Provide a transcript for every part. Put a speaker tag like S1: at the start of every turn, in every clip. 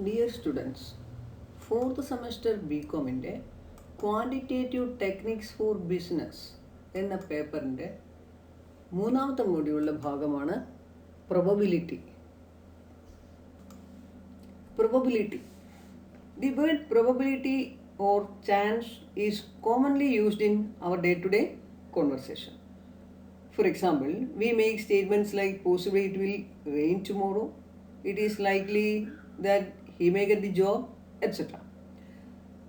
S1: Dear students, fourth semester BComന്റെ quantitative techniques for business എന്ന പേപ്പറിൻ്റെ മൂന്നാമത്തെ മൊഡ്യൂളിലെ ഭാഗമാണ് probability. The word probability or chance is commonly used in our day-to-day conversation. For example, we make statements like possibly it will rain tomorrow, it is likely that he may get the job, etc.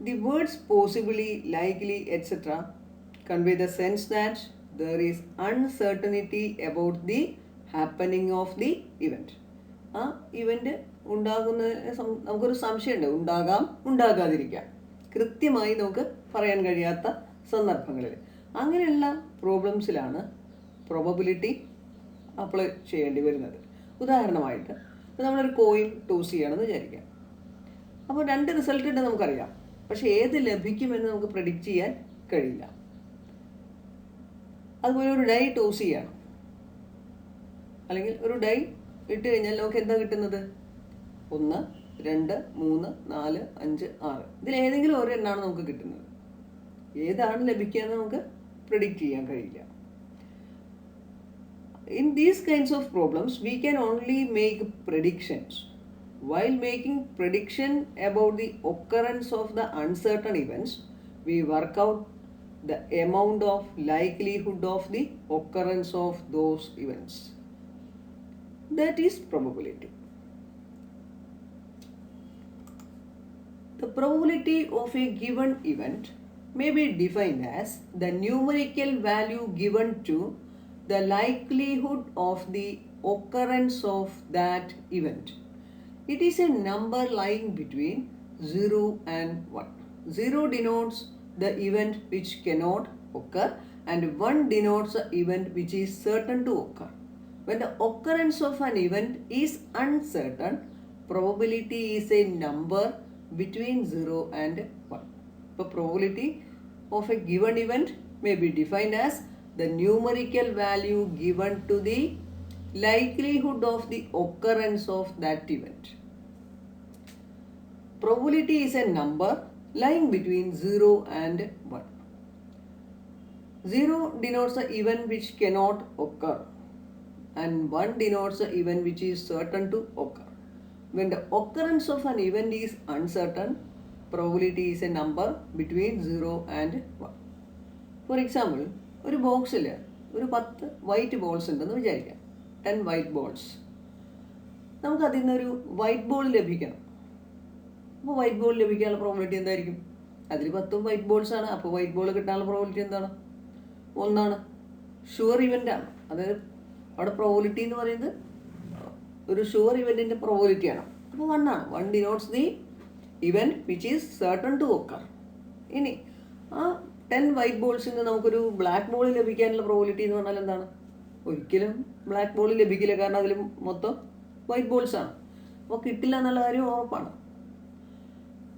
S1: The words possibly, likely, etc. convey the sense that there is uncertainty about the happening of the event. ആ event ഉണ്ടാകുന്നതിന് നമുക്കൊരു സംശയമുണ്ട്, ഉണ്ടാകാം ഉണ്ടാകാതിരിക്കാം, കൃത്യമായി നമുക്ക് പറയാൻ കഴിയാത്ത സന്ദർഭങ്ങളിൽ. അങ്ങനെയുള്ള പ്രോബ്ലംസിലാണ് പ്രോബബിലിറ്റി അപ്ലൈ ചെയ്യേണ്ടി വരുന്നത്. ഉദാഹരണമായിട്ട് ഇപ്പോൾ നമ്മളൊരു കോയിൻ ടോസ് ചെയ്യുകയാണെന്ന് വിചാരിക്കാം. അപ്പോൾ രണ്ട് റിസൾട്ട് ഉണ്ട് നമുക്കറിയാം, പക്ഷെ ഏത് ലഭിക്കുമെന്ന് നമുക്ക് പ്രെഡിക്റ്റ് ചെയ്യാൻ കഴിയില്ല. അതുപോലെ ഒരു ഡൈ ടോസ് ചെയ്യണം, അല്ലെങ്കിൽ ഒരു ഡൈ ഇട്ട് കഴിഞ്ഞാൽ നമുക്ക് എന്താ കിട്ടുന്നത്? 1, 2, 3, 4, 5, 6 ഇതിലേതെങ്കിലും ഒരെണ്ണമാണ് നമുക്ക് കിട്ടുന്നത്. ഏതാണ് ലഭിക്കുക എന്ന് നമുക്ക് പ്രെഡിക്റ്റ് ചെയ്യാൻ കഴിയില്ല. In these kinds of problems, we can only make predictions. While making prediction about the occurrence of the uncertain events, we work out the amount of likelihood of the occurrence of those events. That is probability. The probability of a given event may be defined as the numerical value given to the likelihood of the occurrence of that event. It is a number lying between 0 and 1. 0 denotes the event which cannot occur and 1 denotes the event which is certain to occur. When the occurrence of an event is uncertain, probability is a number between 0 and 1. The probability of a given event may be defined as the numerical value given to the likelihood of the occurrence of that event. Probability is a number lying between 0 and 1. 0 denotes the event which cannot occur and 1 denotes the event which is certain to occur. When the occurrence of an event is uncertain, probability is a number between 0 and 1. For example, ഒരു ബോക്സിൽ ഒരു 10 white balls ഉണ്ടെന്ന് വിചാരിക്കാം, 10 white balls. നമുക്ക് അതിൽ നിന്നൊരു white ball ലഭിക്കണം. അപ്പോൾ വൈറ്റ് ബോൾ ലഭിക്കാനുള്ള പ്രോബിലിറ്റി എന്തായിരിക്കും? അതിൽ 10 വൈറ്റ് ബോൾസ് ആണ്. അപ്പോൾ വൈറ്റ് ബോൾ കിട്ടാനുള്ള പ്രോബിലിറ്റി എന്താണ്? 1. ഷുവർ ഇവൻ്റാണ്. അതായത് അവിടെ പ്രോബിലിറ്റി എന്ന് പറയുന്നത് ഒരു ഷുവർ ഇവൻറ്റിൻ്റെ പ്രോബിലിറ്റിയാണ്. അപ്പോൾ 1 ആണ്. 1 denotes the event which is certain to occur. ഇനി ആ 10 വൈറ്റ് ബോൾസിൽ നിന്ന് നമുക്കൊരു ബ്ലാക്ക് ബോൾ ലഭിക്കാനുള്ള പ്രോബിലിറ്റി എന്ന് പറഞ്ഞാൽ എന്താണ്? ഒരിക്കലും ബ്ലാക്ക് ബോൾ ലഭിക്കില്ല, കാരണം അതിൽ മൊത്തം വൈറ്റ് ബോൾസ് ആണ്. അപ്പോൾ കിട്ടില്ല എന്നുള്ള കാര്യം ഉറപ്പാണ്.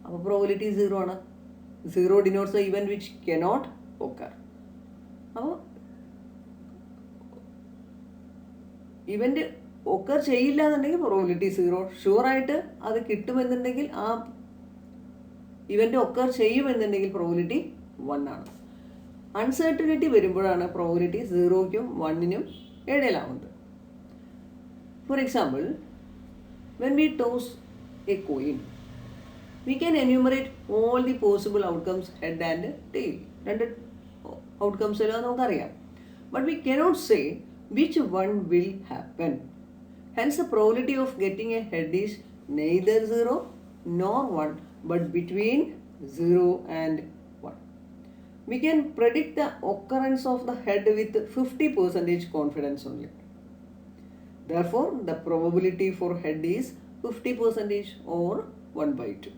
S1: അപ്പോൾ പ്രോബിലിറ്റി 0 ആണ്. 0 denotes the event which cannot occur. അപ്പോൾ ഇവൻറ്റ് ഒക്കർ ചെയ്യില്ല എന്നുണ്ടെങ്കിൽ പ്രോബിലിറ്റി 0. ഷുവറായിട്ട് അത് കിട്ടുമെന്നുണ്ടെങ്കിൽ, ആ ഇവൻറ്റ് ഒക്കർ ചെയ്യുമെന്നുണ്ടെങ്കിൽ പ്രോബിലിറ്റി 1 ആണ്. അൺസർട്ടനിറ്റി വരുമ്പോഴാണ് പ്രോബിലിറ്റി 0ക്കും 1നും ഇടയിലാവുന്നത്. For example, when we toss a coin, we can enumerate all the possible outcomes head and tail. രണ്ട് ഔട്ട്കംസ് എല്ലാം നമുക്കറിയാം. But we cannot say which one will happen. Hence the probability of getting a head is neither 0 nor 1 but between 0 and 1. We can predict the occurrence of the head with 50% confidence only. Therefore, the probability for head is 50% or 1/2.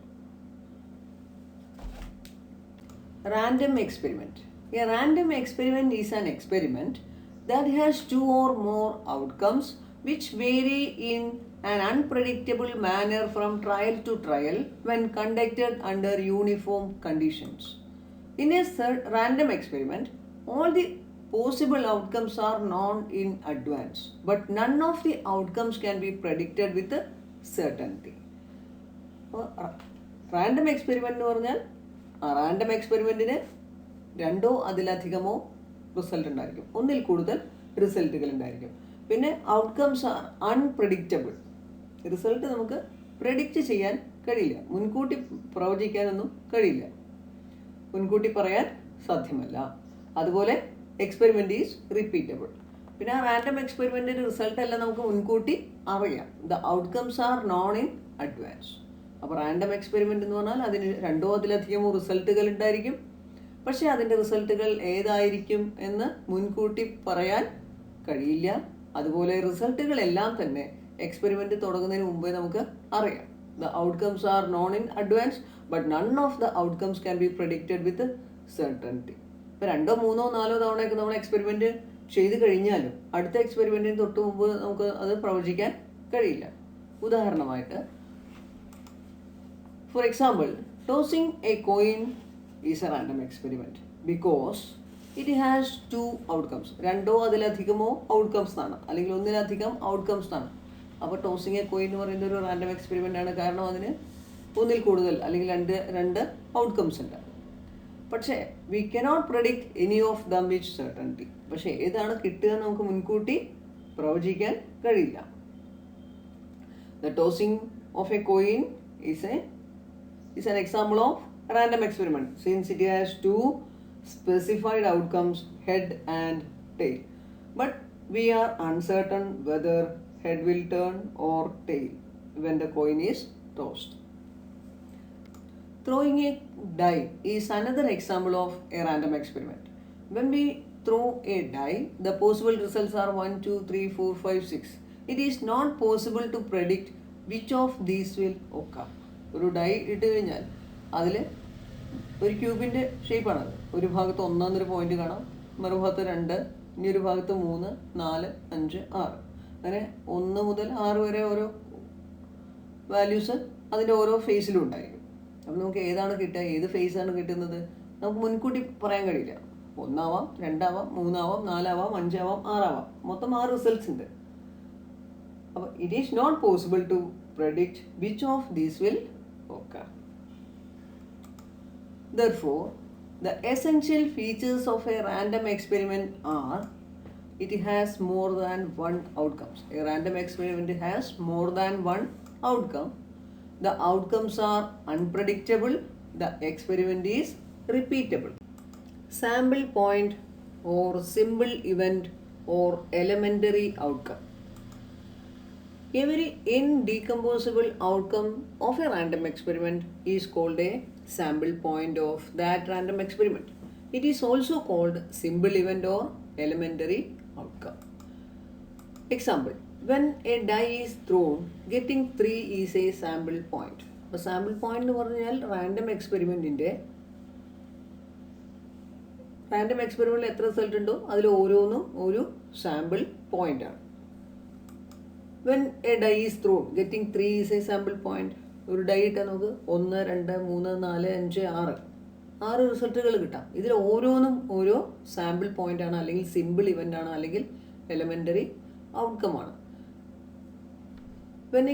S1: Random experiment. A random experiment is an experiment that has 2 or more outcomes which vary in an unpredictable manner from trial to trial when conducted under uniform conditions. In a random experiment, all the possible outcomes are known in advance, but none of the outcomes can be predicted with certainty. അപ്പോൾ random experiment എന്ന് പറഞ്ഞാൽ random എക്സ്പെരിമെൻറ്റിന് രണ്ടോ അതിലധികമോ result ഉണ്ടായിരിക്കും, ഒന്നിൽ കൂടുതൽ റിസൾട്ടുകൾ ഉണ്ടായിരിക്കും. പിന്നെ ഔട്ട്കംസ് ആർ അൺപ്രഡിക്റ്റബിൾ. റിസൾട്ട് നമുക്ക് പ്രെഡിക്റ്റ് ചെയ്യാൻ കഴിയില്ല, മുൻകൂട്ടി പ്രവചിക്കാനൊന്നും കഴിയില്ല, മുൻകൂട്ടി പറയാൻ സാധ്യമല്ല. അതുപോലെ എക്സ്പെരിമെൻ്റ് ഈസ് റിപ്പീറ്റബിൾ. പിന്നെ ആ റാൻഡം എക്സ്പെരിമെൻറ്റിൻ്റെ റിസൾട്ട് എല്ലാം നമുക്ക് മുൻകൂട്ടി അറിയാം. The outcomes are known in advance. അപ്പോൾ റാൻഡം എക്സ്പെരിമെൻ്റ് എന്ന് പറഞ്ഞാൽ അതിന് രണ്ടോ അതിലധികമോ റിസൾട്ടുകൾ ഉണ്ടായിരിക്കും, പക്ഷേ അതിൻ്റെ റിസൾട്ടുകൾ ഏതായിരിക്കും എന്ന് മുൻകൂട്ടി പറയാൻ കഴിയില്ല. അതുപോലെ റിസൾട്ടുകളെല്ലാം തന്നെ എക്സ്പെരിമെൻ്റ് തുടങ്ങുന്നതിന് മുമ്പേ നമുക്ക് അറിയാം. The outcomes are known in advance but none of the outcomes can be predicted with certainty. ഇപ്പോൾ 2, 3, 4 തവണയൊക്കെ നമ്മൾ എക്സ്പെരിമെൻറ്റ് ചെയ്ത് കഴിഞ്ഞാലും അടുത്ത എക്സ്പെരിമെൻറ്റിന് തൊട്ട് മുമ്പ് നമുക്ക് അത് പ്രവചിക്കാൻ കഴിയില്ല. ഉദാഹരണമായിട്ട്, for example, tossing A coin is A random experiment because it has 2 outcomes. രണ്ടോ അതിലധികമോ ഔട്ട്കംസ് എന്നാണ്, അല്ലെങ്കിൽ ഒന്നിലധികം ഔട്ട്കംസ് എന്നാണ്. അപ്പോൾ ടോസിങ് എ കോയിൻ എന്ന് പറയുന്നത് ഒരു റാൻഡം എക്സ്പെരിമെൻ്റ് ആണ്, കാരണം അതിന് ഒന്നിൽ കൂടുതൽ അല്ലെങ്കിൽ രണ്ട് ഔട്ട്കംസ് ഉണ്ട്. പക്ഷേ V cannot predict any of them with certainty. പക്ഷേ ഏതാണ് കിട്ടുക എന്ന് നമുക്ക് മുൻകൂട്ടി പ്രവചിക്കാൻ കഴിയില്ല. The tossing of A coin is an example of random experiment since it has 2 specified outcomes, head and tail. But we are uncertain whether head will turn or tail when the coin is tossed. Throwing a die is another example of a random experiment. When we throw a die, the possible results are 1, 2, 3, 4, 5, 6. It is not possible to predict which of these will occur. ഒരു dye ഇട്ട് കഴിഞ്ഞാൽ അതിൽ ഒരു ക്യൂബിൻ്റെ ഷേപ്പാണത്. ഒരു ഭാഗത്ത് 1 എന്നൊരു point കാണാം, മറുഭാഗത്ത് 2, ഇനി ഒരു ഭാഗത്ത് 3, 4, 5, 6. അങ്ങനെ 1 മുതൽ 6 വരെ ഓരോ വാല്യൂസ് അതിൻ്റെ ഓരോ ഫേസിലും ഉണ്ടായിരിക്കും. അപ്പോൾ നമുക്ക് ഏതാണ് കിട്ടുക, ഏത് ഫേസാണ് കിട്ടുന്നത് നമുക്ക് മുൻകൂട്ടി പറയാൻ കഴിയില്ല. 1 ആവാം, 2 ആവാം, 3 ആവാം, 4 ആവാം, 5 ആവാം, 6 ആവാം. മൊത്തം 6 റിസൾട്ട്സ് ഉണ്ട്. അപ്പോൾ it is not possible to predict which of these will occur. Therefore, the essential features of a random experiment are it has more than one outcomes. A random experiment has more than one outcome. The outcomes are unpredictable. The experiment is repeatable. Sample point or simple event or elementary outcome. Every indecomposable outcome of a random experiment is called a sample point of that random experiment. It is also called simple event or elementary outcome. Example, when a die is thrown, getting 3 is a sample point. അപ്പോൾ sample point എന്ന് പറഞ്ഞാൽ random എക്സ്പെരിമെൻറ്റിൻ്റെ എത്ര result ഉണ്ടോ അതിൽ ഓരോന്നും ഒരു sample പോയിൻ്റാണ്. When a die is thrown, getting 3 is a sample point. ഒരു ഡൈ ഇട്ടാൽ നമുക്ക് 1, 2, 3, 4, 5, 6 റിസൾട്ടുകൾ കിട്ടാം. ഇതിൽ ഓരോന്നും ഓരോ സാമ്പിൾ പോയിന്റ് ആണ്, അല്ലെങ്കിൽ സിമ്പിൾ ഇവൻ്റ് ആണ്, അല്ലെങ്കിൽ എലമെൻ്ററി ഔട്ട്കം ആണ്. When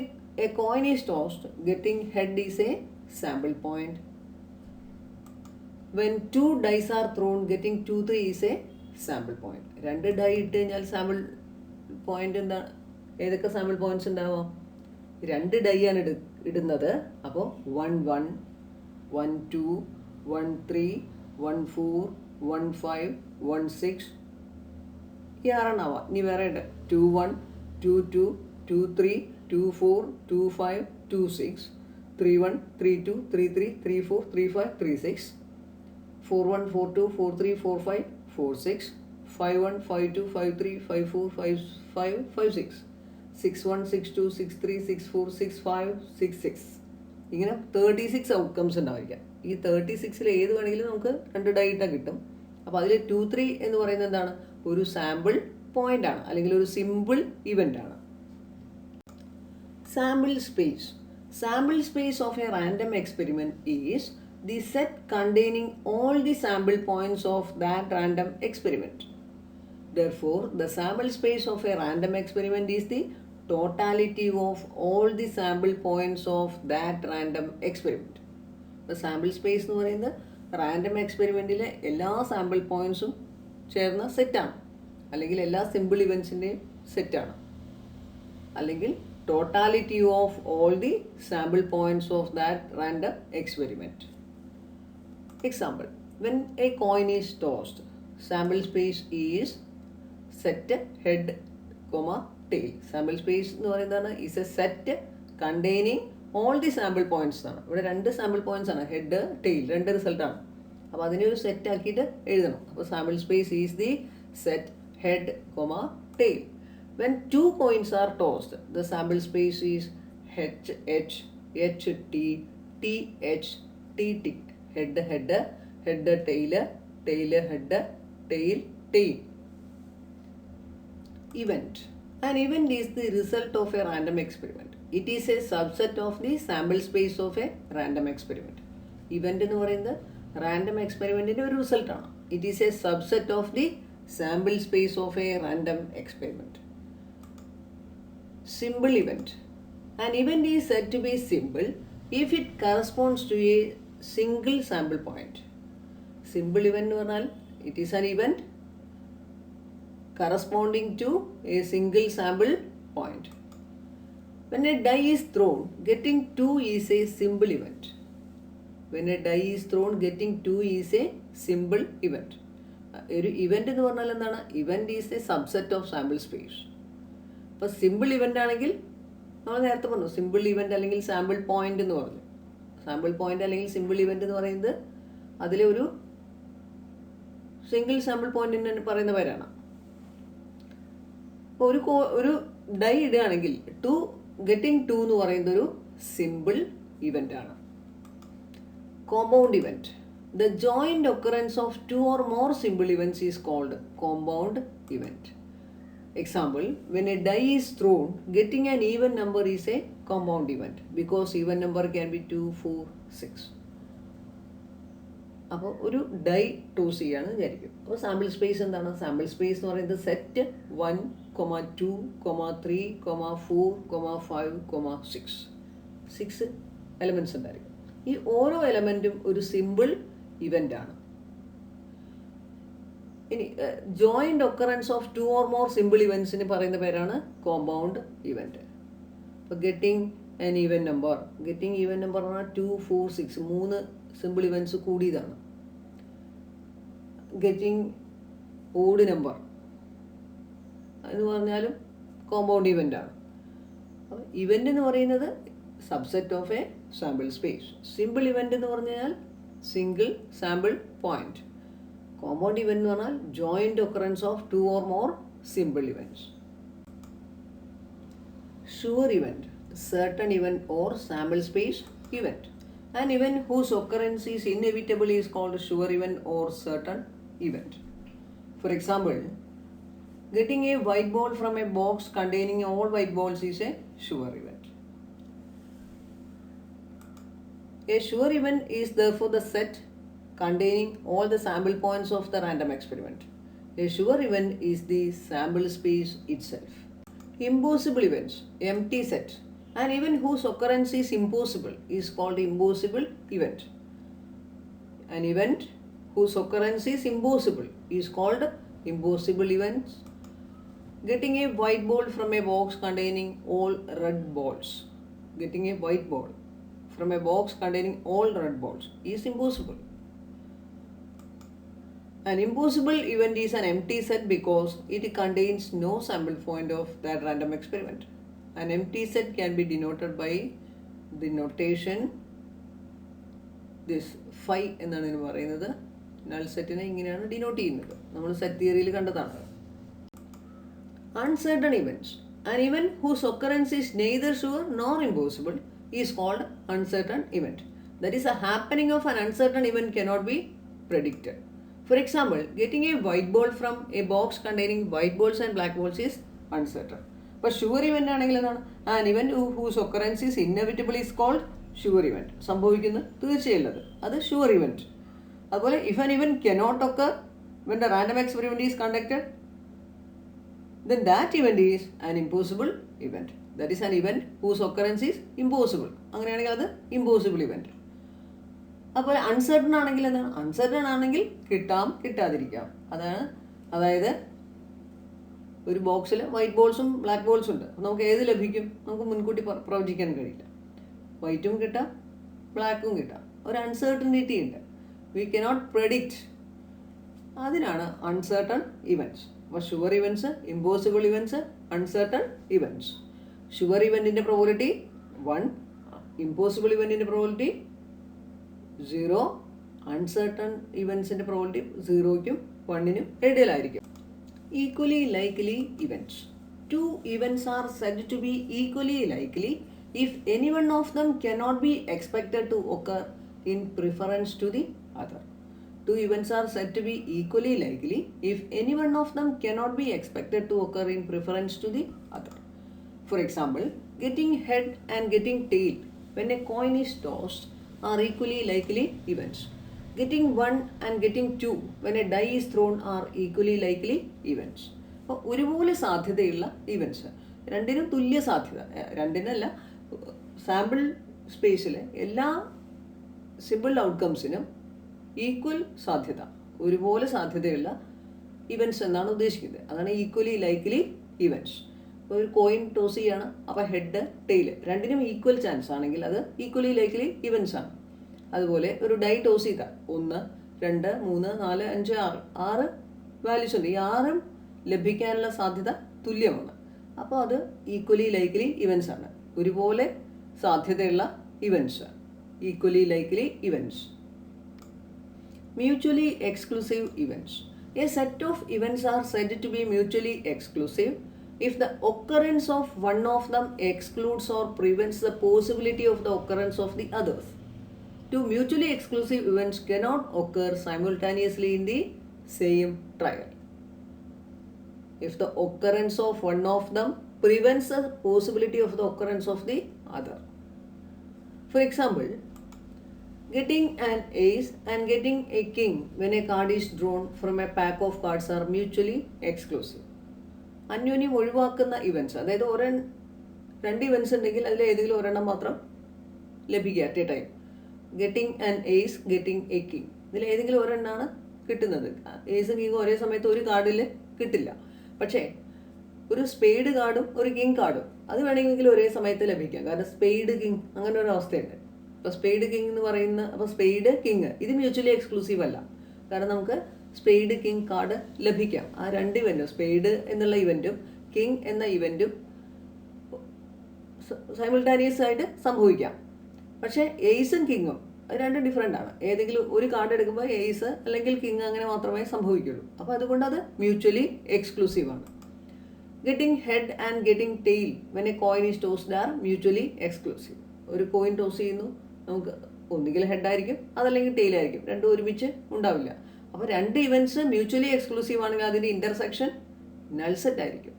S1: a coin is tossed, getting head is a sample point. When 2 dice are thrown, getting 2, 3 is a sample point. 2 dye ഇട്ട് കഴിഞ്ഞാൽ സാമ്പിൾ പോയിന്റ് എന്താണ്, ഏതൊക്കെ സാമ്പിൾ പോയിന്റ്സ് ഉണ്ടാവാം? 2 ഡൈ ആണ് ഇടുന്നത്. അപ്പോൾ 1, 1, 1, 2, 1, 3, 1, 4, 1, 5, 1, 6 ഈ 6 ആവാം. ഇനി വേറെ ഉണ്ട് 2, 1, 2, 2, 2, 3, 2, 4, 2, 5, 2, 6, 3, 1, 3, 2, 3, 3, 3, 4, 3, 5, 3, 6, 4, 1, 4, 2, 4, 3, 4, 5, 4, 6, 5, 1, 5, 2, 5, 3, 5, 4, 5, 5, 5, 6, 6, 1, 6, 2, 6, 3, 6, 4, 6, 5, 6, 6. ഇങ്ങനെ 36 ഔട്ട്കംസ് ഉണ്ടായിരിക്കാം. ഈ 36ൽ ഏത് വേണമെങ്കിലും നമുക്ക് 2 ഡൈ ഇട്ടാൽ കിട്ടും. അപ്പോൾ അതിൽ 2, 3 എന്ന് പറയുന്നത് എന്താണ്, ഒരു സാമ്പിൾ പോയിന്റ് ആണ്, അല്ലെങ്കിൽ ഒരു സിമ്പിൾ ഇവൻ്റ് ആണ്. Sample space. Sample space of A random experiment is the set containing all the sample points of that random experiment. Therefore, the sample space of a random experiment is the totality of all the sample points of that random experiment. ഇപ്പോൾ sample space എന്ന് പറയുന്നത് random എക്സ്പെരിമെൻറ്റിലെ എല്ലാ sample പോയിൻറ്റ്സും ചേർന്ന സെറ്റാണ്, അല്ലെങ്കിൽ എല്ലാ simple ഇവൻസിൻ്റെയും സെറ്റാണ്, അല്ലെങ്കിൽ totality of all the sample points of that random experiment. Example, when a coin is tossed, sample space is set head, tail. Sample space എന്ന് പറയുന്നതാണ് is a set containing all the sample points ആണ്. ഇവിടെ രണ്ട് sample points ആണ്, head tail, രണ്ട് റിസൾട്ടാണ്. അപ്പോൾ അതിനെ ഒരു സെറ്റ് ആക്കിയിട്ട് എഴുതണം. അപ്പോൾ sample space is the set head, tail. When two coins are tossed, the sample space is HH, HT, TH, TT. Head, head, head, tail, tail, head, tail, tail. Event. An event is the result of a random experiment. It is a subset of the sample space of a random experiment. Event എന്ന് പറയുന്നത് random എക്സ്പെരിമെൻറ്റിൻ്റെ ഒരു റിസൾട്ടാണ്. It is A subset of the sample space of A random experiment. Simple event. An event is said to be simple if it corresponds to a single sample point. Simple event എന്ന് പറഞ്ഞാൽ it is an event corresponding to a single sample point. When a die is thrown, getting 2 is a simple event. When a die is thrown, getting 2 is a simple event. ഒരു event എന്ന് പറഞ്ഞാൽ എന്താണ്? Event is A subset of sample space. ഇപ്പോൾ simple event ആണെങ്കിൽ നമ്മൾ നേരത്തെ പറഞ്ഞു simple event അല്ലെങ്കിൽ സാമ്പിൾ പോയിൻ്റ് എന്ന് പറഞ്ഞു. സാമ്പിൾ പോയിൻ്റ് അല്ലെങ്കിൽ സിമ്പിൾ ഇവൻ്റ് എന്ന് പറയുന്നത് അതിലെ ഒരു സിംഗിൾ സാമ്പിൾ പോയിന്റിന് പറയുന്ന പേരാണ്. അപ്പോൾ ഒരു ഡൈ ഇടുകയാണെങ്കിൽ ഗെറ്റിംഗ് 2 എന്ന് പറയുന്നത് ഒരു സിമ്പിൾ ഇവൻ്റ് ആണ്. Compound event. The joint occurrence of 2 or more simple events is called compound event. Example, when a die is thrown, getting an even number is a compound event because even number can be 2, 4, 6. അപ്പോൾ ഒരു dye toss ചെയ്യാണെന്ന് വിചാരിക്കും. അപ്പോൾ sample space എന്താണ്? Sample space എന്ന് പറയുന്നത് set 1, 2, 3, 4, 5, 6. 6 elements ഉണ്ടായിരിക്കും. ഈ ഓരോ എലമെൻറ്റും ഒരു സിമ്പിൾ ഇവൻ്റ് ആണ്. ഇനി joint occurrence of 2 or more simple ഇവൻറ്റ്സിന് പറയുന്ന പേരാണ് കോമ്പൗണ്ട് ഇവൻ്റ്. ഇപ്പോൾ getting an even number, getting even number പറഞ്ഞാൽ 2, 4, 6 3 സിമ്പിൾ ഇവൻറ്റ്സ് കൂടിയതാണ്. ഗെറ്റിംഗ് ഓഡ് നമ്പർ എന്ന് പറഞ്ഞാലും കോമ്പൗണ്ട് ഇവൻ്റ് ആണ്. അപ്പോൾ ഇവൻ്റ് എന്ന് പറയുന്നത് subset of a sample space. Simple event എന്ന് പറഞ്ഞാൽ single sample point. Compound event എന്ന് പറഞ്ഞാൽ joint occurrence of 2 or more simple events. Sure event, certain event or sample space event. An event whose occurrence is inevitable is called sure event or certain event. For example, getting a white ball from a box containing all white balls is a sure event. A sure event is therefore the set containing all the sample points of the random experiment. A sure event is the sample space itself. Impossible events, empty set. An event whose occurrence is impossible is called impossible event. An event whose occurrence is impossible is called impossible events. Getting a white ball from a box containing all red balls. Getting a white ball from a box containing all red balls is impossible. An impossible event is an empty set because it contains no sample point of that random experiment. An empty set can be denoted by the notation this phi എന്നാണ് ഇതിന് പറയുന്നത്. Null സെറ്റിനെ ഇങ്ങനെയാണ് denote ചെയ്യുന്നത്. നമ്മൾ set തിയറിയിൽ കണ്ടതാണ്. Uncertain events. An event whose occurrence is neither sure nor impossible is called uncertain event. That is, a happening of an uncertain event cannot be predicted. For example, getting a white ball from a box containing white balls and black balls is uncertain. But sure event ആണെങ്കിൽ എന്താണ്? An event whose occurrence is inevitable is called sure event. സംഭവിക്കുന്നത് തീർച്ചയുള്ളത് അത് sure event. അതുപോലെ if an event cannot occur when the random experiment is conducted, then that event is an impossible event. That is an event whose occurrence is impossible. അങ്ങനെയാണെങ്കിൽ അത് impossible event. അപ്പോൾ uncertain ആണെങ്കിൽ എന്താണ്? Uncertain ആണെങ്കിൽ കിട്ടാം, കിട്ടാതിരിക്കാം. അതായത് ഒരു ബോക്സിൽ വൈറ്റ് ബോൾസും ബ്ലാക്ക് ബോൾസും ഉണ്ട്. അപ്പോൾ നമുക്ക് ഏത് ലഭിക്കും? നമുക്ക് മുൻകൂട്ടി പ്രവചിക്കാൻ കഴിയില്ല. വൈറ്റും കിട്ടാം, ബ്ലാക്കും കിട്ടാം. ഒരു അൺസർട്ടനിറ്റി ഉണ്ട്. We cannot predict. അതിനാണ് അൺസർട്ടൺ ഇവൻറ്റ്സ്. അപ്പോൾ sure events, impossible events, uncertain events. Sure ഇവൻറ്റിൻ്റെ പ്രോബിലിറ്റി 1, ഇമ്പോസിബിൾ ഇവൻറ്റിൻ്റെ പ്രോബിലിറ്റി 0, അൺസർട്ടൺ ഇവൻറ്റ്സിൻ്റെ പ്രോബിലിറ്റി 0ക്കും 1നും ഇടയിലായിരിക്കും. Equally likely events. Two events are said to be equally likely if any one of them cannot be expected to occur in preference to the other. Two events are said to be equally likely if any one of them cannot be expected to occur in preference to the other. For example, getting head and getting tail when a coin is tossed are equally likely events. Getting 1 and getting 2 when a die is thrown are equally likely events. അപ്പോൾ ഒരുപോലെ സാധ്യതയുള്ള events, രണ്ടിനും തുല്യ സാധ്യത, രണ്ടിനല്ല, sample സ്പേസിലെ എല്ലാ simple ഔട്ട്കംസിനും equal സാധ്യത, ഒരുപോലെ സാധ്യതയുള്ള ഇവൻറ്റ്സ് എന്നാണ് ഉദ്ദേശിക്കുന്നത്. അതാണ് ഈക്വലി ലൈക്ലി ഇവൻറ്റ്സ്. ഇപ്പോൾ ഒരു കോയിൻ ടോസ് ചെയ്യാണ്, അപ്പോൾ ഹെഡ് ടെയിൽ രണ്ടിനും ഈക്വൽ ചാൻസ് ആണെങ്കിൽ അത് ഈക്വലി ലൈക്ലി ഇവൻറ്റ്സ് ആണ്. അതുപോലെ ഒരു ഡൈ ടോസ് ചെയ്താൽ 1, 2, 3, 4, 5, 6 വാല്യൂസ് ഉണ്ട്. ഈ 6ഉം ലഭിക്കാനുള്ള സാധ്യത തുല്യമാണ്. അപ്പോൾ അത് ഈക്വലി ലൈക്ലി ഇവൻറ്റ്സ് ആണ്, ഒരുപോലെ സാധ്യതയുള്ള events, equally likely events. Mutually exclusive events. A set of events are said to be mutually exclusive if the occurrence of one of them excludes or prevents the possibility of the occurrence of the others. Two mutually exclusive events cannot occur simultaneously in the same trial if the occurrence of one of them prevents the possibility of the occurrence of the other. For example, getting an ace and getting a king when a card is drawn from a pack of cards are mutually exclusive. അന്യോന്യം ഒഴിവാക്കുന്ന events, അതായത് രണ്ട് events ഉണ്ടെങ്കിൽ അതിൽ ഏതെങ്കിലും ഒരെണ്ണം മാത്രം ലഭിക്കുക at a time. Getting an ace, getting a king, ഇതിൽ ഏതെങ്കിലും ഒരെണ്ണമാണ് കിട്ടുന്നത്. ഏസും കിങ്ങും ഒരേ സമയത്ത് ഒരു കാർഡിൽ കിട്ടില്ല. പക്ഷേ ഒരു സ്പെയ്ഡ് കാർഡും ഒരു കിങ് കാർഡും അത് വേണമെങ്കിൽ ഒരേ സമയത്ത് ലഭിക്കാം. കാരണം സ്പെയ്ഡ് കിങ് അങ്ങനെ ഒരു അവസ്ഥയുണ്ട്. അപ്പോൾ സ്പെയ്ഡ് കിങ് എന്ന് പറയുന്ന, അപ്പോൾ സ്പെയ്ഡ് കിങ് ഇത് മ്യൂച്വലി എക്സ്ക്ലൂസീവ് അല്ല. കാരണം നമുക്ക് സ്പെയ്ഡ് കിങ് കാർഡ് ലഭിക്കാം. ആ രണ്ട് ഇവൻറ്റും, സ്പെയ്ഡ് എന്നുള്ള ഇവൻറ്റും കിങ് എന്ന ഇവൻറ്റും സൈമിൾട്ടാനിയസ് ആയിട്ട് സംഭവിക്കാം. പക്ഷേ എയ്സും കിങ്ങും അത് രണ്ടും ഡിഫറെൻ്റ് ആണ്. ഏതെങ്കിലും ഒരു കാർഡ് എടുക്കുമ്പോൾ എയ്സ് അല്ലെങ്കിൽ കിങ് അങ്ങനെ മാത്രമേ സംഭവിക്കുള്ളൂ. അപ്പോൾ അതുകൊണ്ട് അത് മ്യൂച്വലി എക്സ്ക്ലൂസീവ് ആണ്. Getting head and getting tail when a coin is tossed are mutually exclusive. ഒരു കോയിൻ ടോസ് ചെയ്യുന്നു, നമുക്ക് ഒന്നുകിൽ ഹെഡായിരിക്കും അതല്ലെങ്കിൽ ടെയിലായിരിക്കും, രണ്ടും ഒരുമിച്ച് ഉണ്ടാവില്ല. അപ്പോൾ രണ്ട് ഇവൻറ്റ്സ് മ്യൂച്വലി എക്സ്ക്ലൂസീവ് ആണെങ്കിൽ അതിൻ്റെ ഇൻ്റർസെക്ഷൻ നൾ സെറ്റ് ആയിരിക്കും.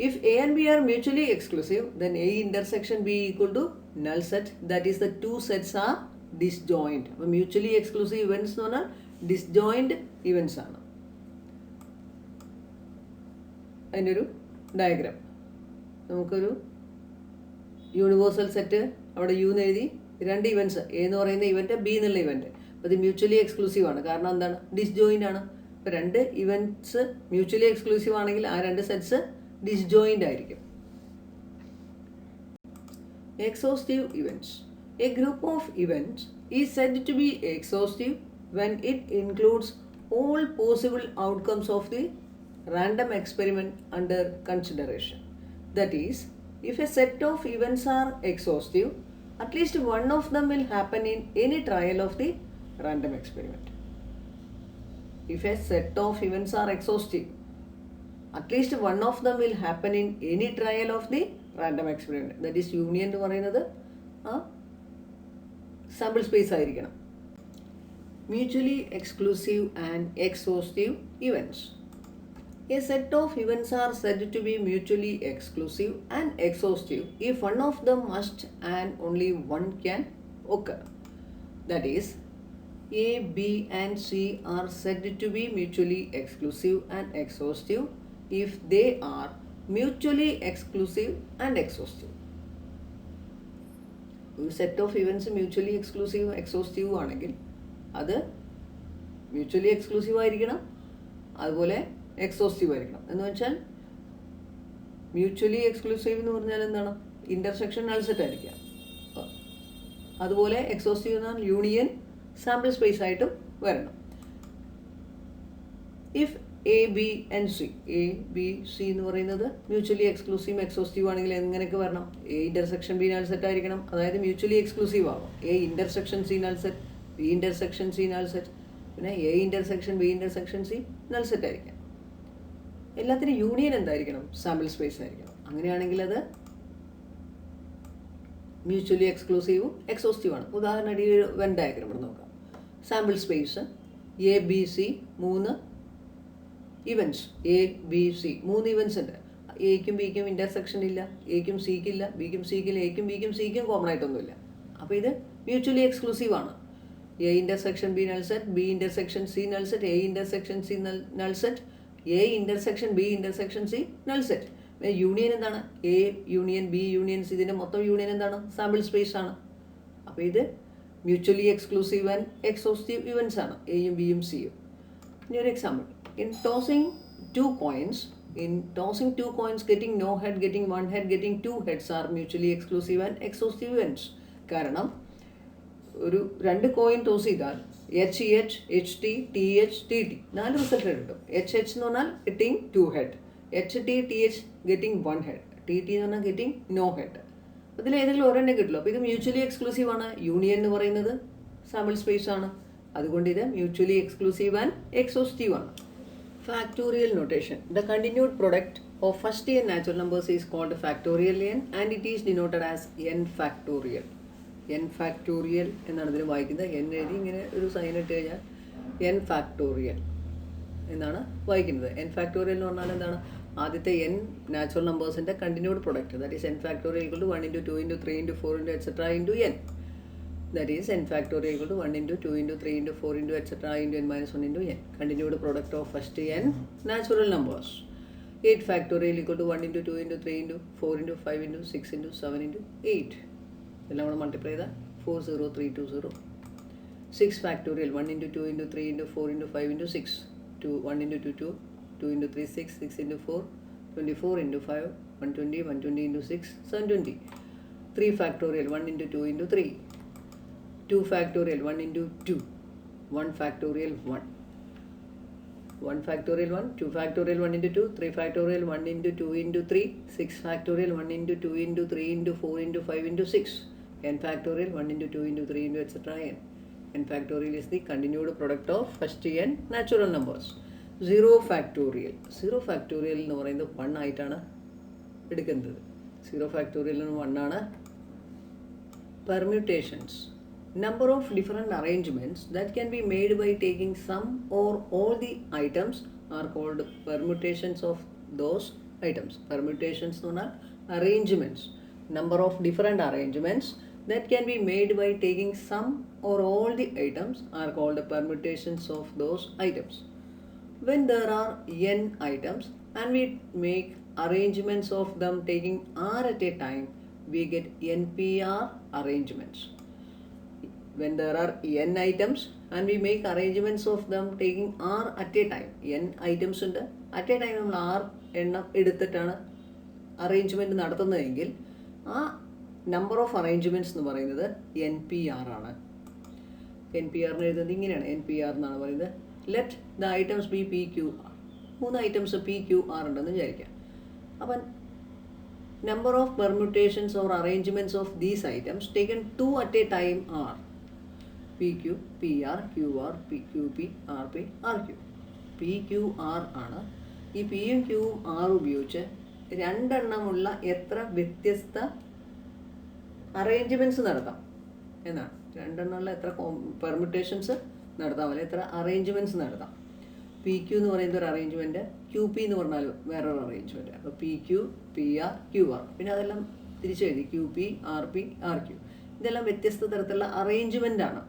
S1: If A and B are mutually exclusive, then A intersection B equal to null set. That is, the two sets are disjoint. അപ്പോൾ mutually exclusive events എന്ന് പറഞ്ഞാൽ disjoint events ആണ്. അതിൻ്റെ ഒരു diagram, നമുക്കൊരു universal set അവിടെ U എന്ന് എഴുതി, രണ്ട് ഇവൻറ്റ്സ്, എ എന്ന് പറയുന്ന ഇവൻറ്റ്, ബി എന്നുള്ള ഇവൻറ്റ്. അപ്പോൾ ഇത് മ്യൂച്വലി എക്സ്ക്ലൂസീവ് ആണ്. കാരണം എന്താണ്? ഡിസ്ജോയിൻ്റ് ആണ്. ഇപ്പോൾ രണ്ട് ഇവൻറ്റ്സ് മ്യൂച്വലി എക്സ്ക്ലൂസീവ് ആണെങ്കിൽ ആ രണ്ട് സെറ്റ്സ് disjoint ആയിരിക്കും. Exhaustive events. A group of events is said to be exhaustive when it includes all possible outcomes of the random experiment under consideration. That is, if a set of events are exhaustive, at least one of them will happen in any trial of the random experiment. If a set of events are exhaustive, at least one of them will happen in any trial of the random experiment. That is, union എന്ന് പറയുന്നത് sample space ആയിരിക്കണം. Mutually exclusive and exhaustive events. A set of events are said to be mutually exclusive and exhaustive if one of them must and only one can occur. That is, A, B and C are said to be mutually exclusive and exhaustive if they are mutually exclusive and exhaustive. ഒരു set of events mutually exclusive exhaustive ആണെങ്കിൽ അത് mutually exclusive ആയിരിക്കണം, അതുപോലെ exhaustive ആയിരിക്കണം. എന്ന് വെച്ചാൽ mutually exclusive എന്ന് പറഞ്ഞാൽ എന്താണ്? ഇൻ്റർസെക്ഷൻ നൾ സെറ്റ് ആയിരിക്കാം. അതുപോലെ എക്സോസ്റ്റീവ് എന്നാൽ യൂണിയൻ സാമ്പിൾ സ്പേസ് ആയിട്ടും വരണം. If A B and C, A B C എന്ന് പറയുന്നത് മ്യൂച്വലി എക്സ്ക്ലൂസീവ് എക്സോസ്റ്റീവ് ആണെങ്കിൽ എങ്ങനെയൊക്കെ വരണം? A intersection B null set ആയിരിക്കണം, അതായത് മ്യൂച്വലി എക്സ്ക്ലൂസീവ് ആവും. A intersection C null set, B intersection C null set, പിന്നെ A intersection B intersection C null set ആയിരിക്കാം. എല്ലാത്തിനും യൂണിയൻ എന്തായിരിക്കണം? സാമ്പിൾ സ്പേസ് ആയിരിക്കണം. അങ്ങനെയാണെങ്കിൽ അത് മ്യൂച്വലി എക്സ്ക്ലൂസീവും എക്സോസ്റ്റീവ് ആണ്. ഉദാഹരണമായിട്ട് ഈ ഒരു വെൻ ഡയഗ്രം ഇവിടെ നോക്കാം. Sample space A B C, 3 events. A B C 3 events ഉണ്ട്. എയ്ക്കും ബിക്കും ഇൻ്റർസെക്ഷൻ ഇല്ല, എയ്ക്കും സിക്കും ഇല്ല, ബിക്കും സിക്കും ഇല്ല, എയ്ക്കും ബിക്കും സിക്കും കോമൺ ആയിട്ടൊന്നുമില്ല. അപ്പോൾ ഇത് മ്യൂച്വലി എക്സ്ക്ലൂസീവ് ആണ്. A intersection B null set, B intersection C null set, A intersection C null set, A intersection B intersection C null set. Union എന്താണ്? A union B union C, ഇതിൻ്റെ മൊത്തം union എന്താണ്? Sample space ആണ്. അപ്പോൾ ഇത് mutually exclusive and exhaustive events ആണ്, എയും ബിയും സിയും. ഇനി ഒരു example. In tossing two coins, getting no head, getting one head, getting two heads are mutually exclusive and exhaustive events. കാരണം ഒരു 2 കോയിൻ ടോസ് ചെയ്താൽ H H, H T, T H, T T 4 result കിട്ടും. H H എന്ന് പറഞ്ഞാൽ getting 2 head, H T, T H getting 1 head, T T എന്ന് പറഞ്ഞാൽ getting no head. ഇതിൽ ഏതെങ്കിലും ഒരെണ്ണം കിട്ടുള്ളൂ. അപ്പോൾ ഇത് മ്യൂച്വലി എക്സ്ക്ലൂസീവ് ആണ്. യൂണിയൻ എന്ന് പറയുന്നത് സാമ്പിൾ സ്പേസ് ആണ്. അതുകൊണ്ട് ഇത് മ്യൂച്വലി എക്സ്ക്ലൂസീവ് ആൻഡ് എക്സോസ്റ്റീവ് ആണ്. Factorial notation. The continued product of first n natural numbers is called factorial n and it is denoted as n factorial. n factorial എന്നാണ് ഇതിന് വായിക്കുന്നത്. n എഴുതി ഇങ്ങനെ ഒരു സൈൻ ഇട്ട് കഴിഞ്ഞാൽ n factorial എന്നാണ് വായിക്കുന്നത്. n factorial എന്ന് പറഞ്ഞാൽ എന്താണ്? ആദ്യത്തെ n നാച്ചുറൽ നമ്പേഴ്സിൻ്റെ continued product, that is n factorial equal to 1 into 2 into 3 into 4 into etc. into n. That is n factorial equal to 1 into 2 into 3 into 4 into etc. into n minus 1 into n. Continued product of first n natural numbers. 8 factorial equal to 1 into 2 into 3 into 4 into 5 into 6 into 7 into 8. Then multiply that 40320. 6 factorial 1 into 2 into 3 into 4 into 5 into 6. 1 into 2 2, 2 into 3 6, 6 into 4 24 into 5 120, 120 into 6 720. 3 factorial 1 into 2 into 3. 2 factorial 1 into 2, 1 factorial 1, 1 factorial 1, 2 factorial 1 into 2, 3 factorial 1 into 2 into 3, 6 factorial 1 into 2 into 3 into 4 into 5 into 6, n factorial 1 into 2 into 3 into etc. n. n factorial is the continued product of first n natural numbers. 0 factorial എന്ന് പറയുന്നത് 1 ആയിട്ടാണ് എടുക്കുന്നത്. 0 factorial 1 ആണ്. Permutations. Number of different arrangements that can be made by taking some or all the items are called permutations of those items. Permutations എന്ന് പറഞ്ഞാൽ arrangements. Number of different arrangements that can be made by taking some or all the items are called permutations of those items. When there are n items and we make arrangements of them taking r at a time, we get npr arrangements. When there are n items and we make arrangements of them taking r at a time, n items ഉണ്ട്, at a time നമ്മൾ r എണ്ണം എടുത്തിട്ടാണ് arrangement നടത്തുന്നതെങ്കിൽ ആ number of arrangements എന്ന് പറയുന്നത് NPR ആണ്. NPR എഴുതുന്നത് ഇങ്ങനെയാണ്. NPR എന്നാണ് പറയുന്നത്. Let the items B PQR. 3 items PQR ഉണ്ടെന്ന് വിചാരിക്കാം. അപ്പം number of permutations or arrangements of these items taken 2 at a time are PQ, PR, QR, PQP, RP, RQ. PQR ആണ്. ഈ പിയും ക്യൂവും ആർ ഉപയോഗിച്ച് 2 എണ്ണമുള്ള എത്ര വ്യത്യസ്ത അറേഞ്ച്മെൻറ്റ്സ് നടത്താം എന്നാണ്. 2 എണ്ണമുള്ള എത്ര പെർമ്യൂട്ടേഷൻസ് നടത്താം, അല്ലെങ്കിൽ എത്ര അറേഞ്ച്മെൻറ്റ്സ് നടത്താം. പി ക്യൂ എന്ന് പറയുന്ന ഒരു അറേഞ്ച്മെൻറ്റ്, ക്യൂ പി എന്ന് പറഞ്ഞാൽ വേറൊരു അറേഞ്ച്മെൻറ്റ്. അപ്പോൾ P Q, P R, Q R, പിന്നെ അതെല്ലാം തിരിച്ചെഴുതി Q P, R P, R Q. ഇതെല്ലാം വ്യത്യസ്ത തരത്തിലുള്ള അറേഞ്ച്മെൻ്റ് ആണ്.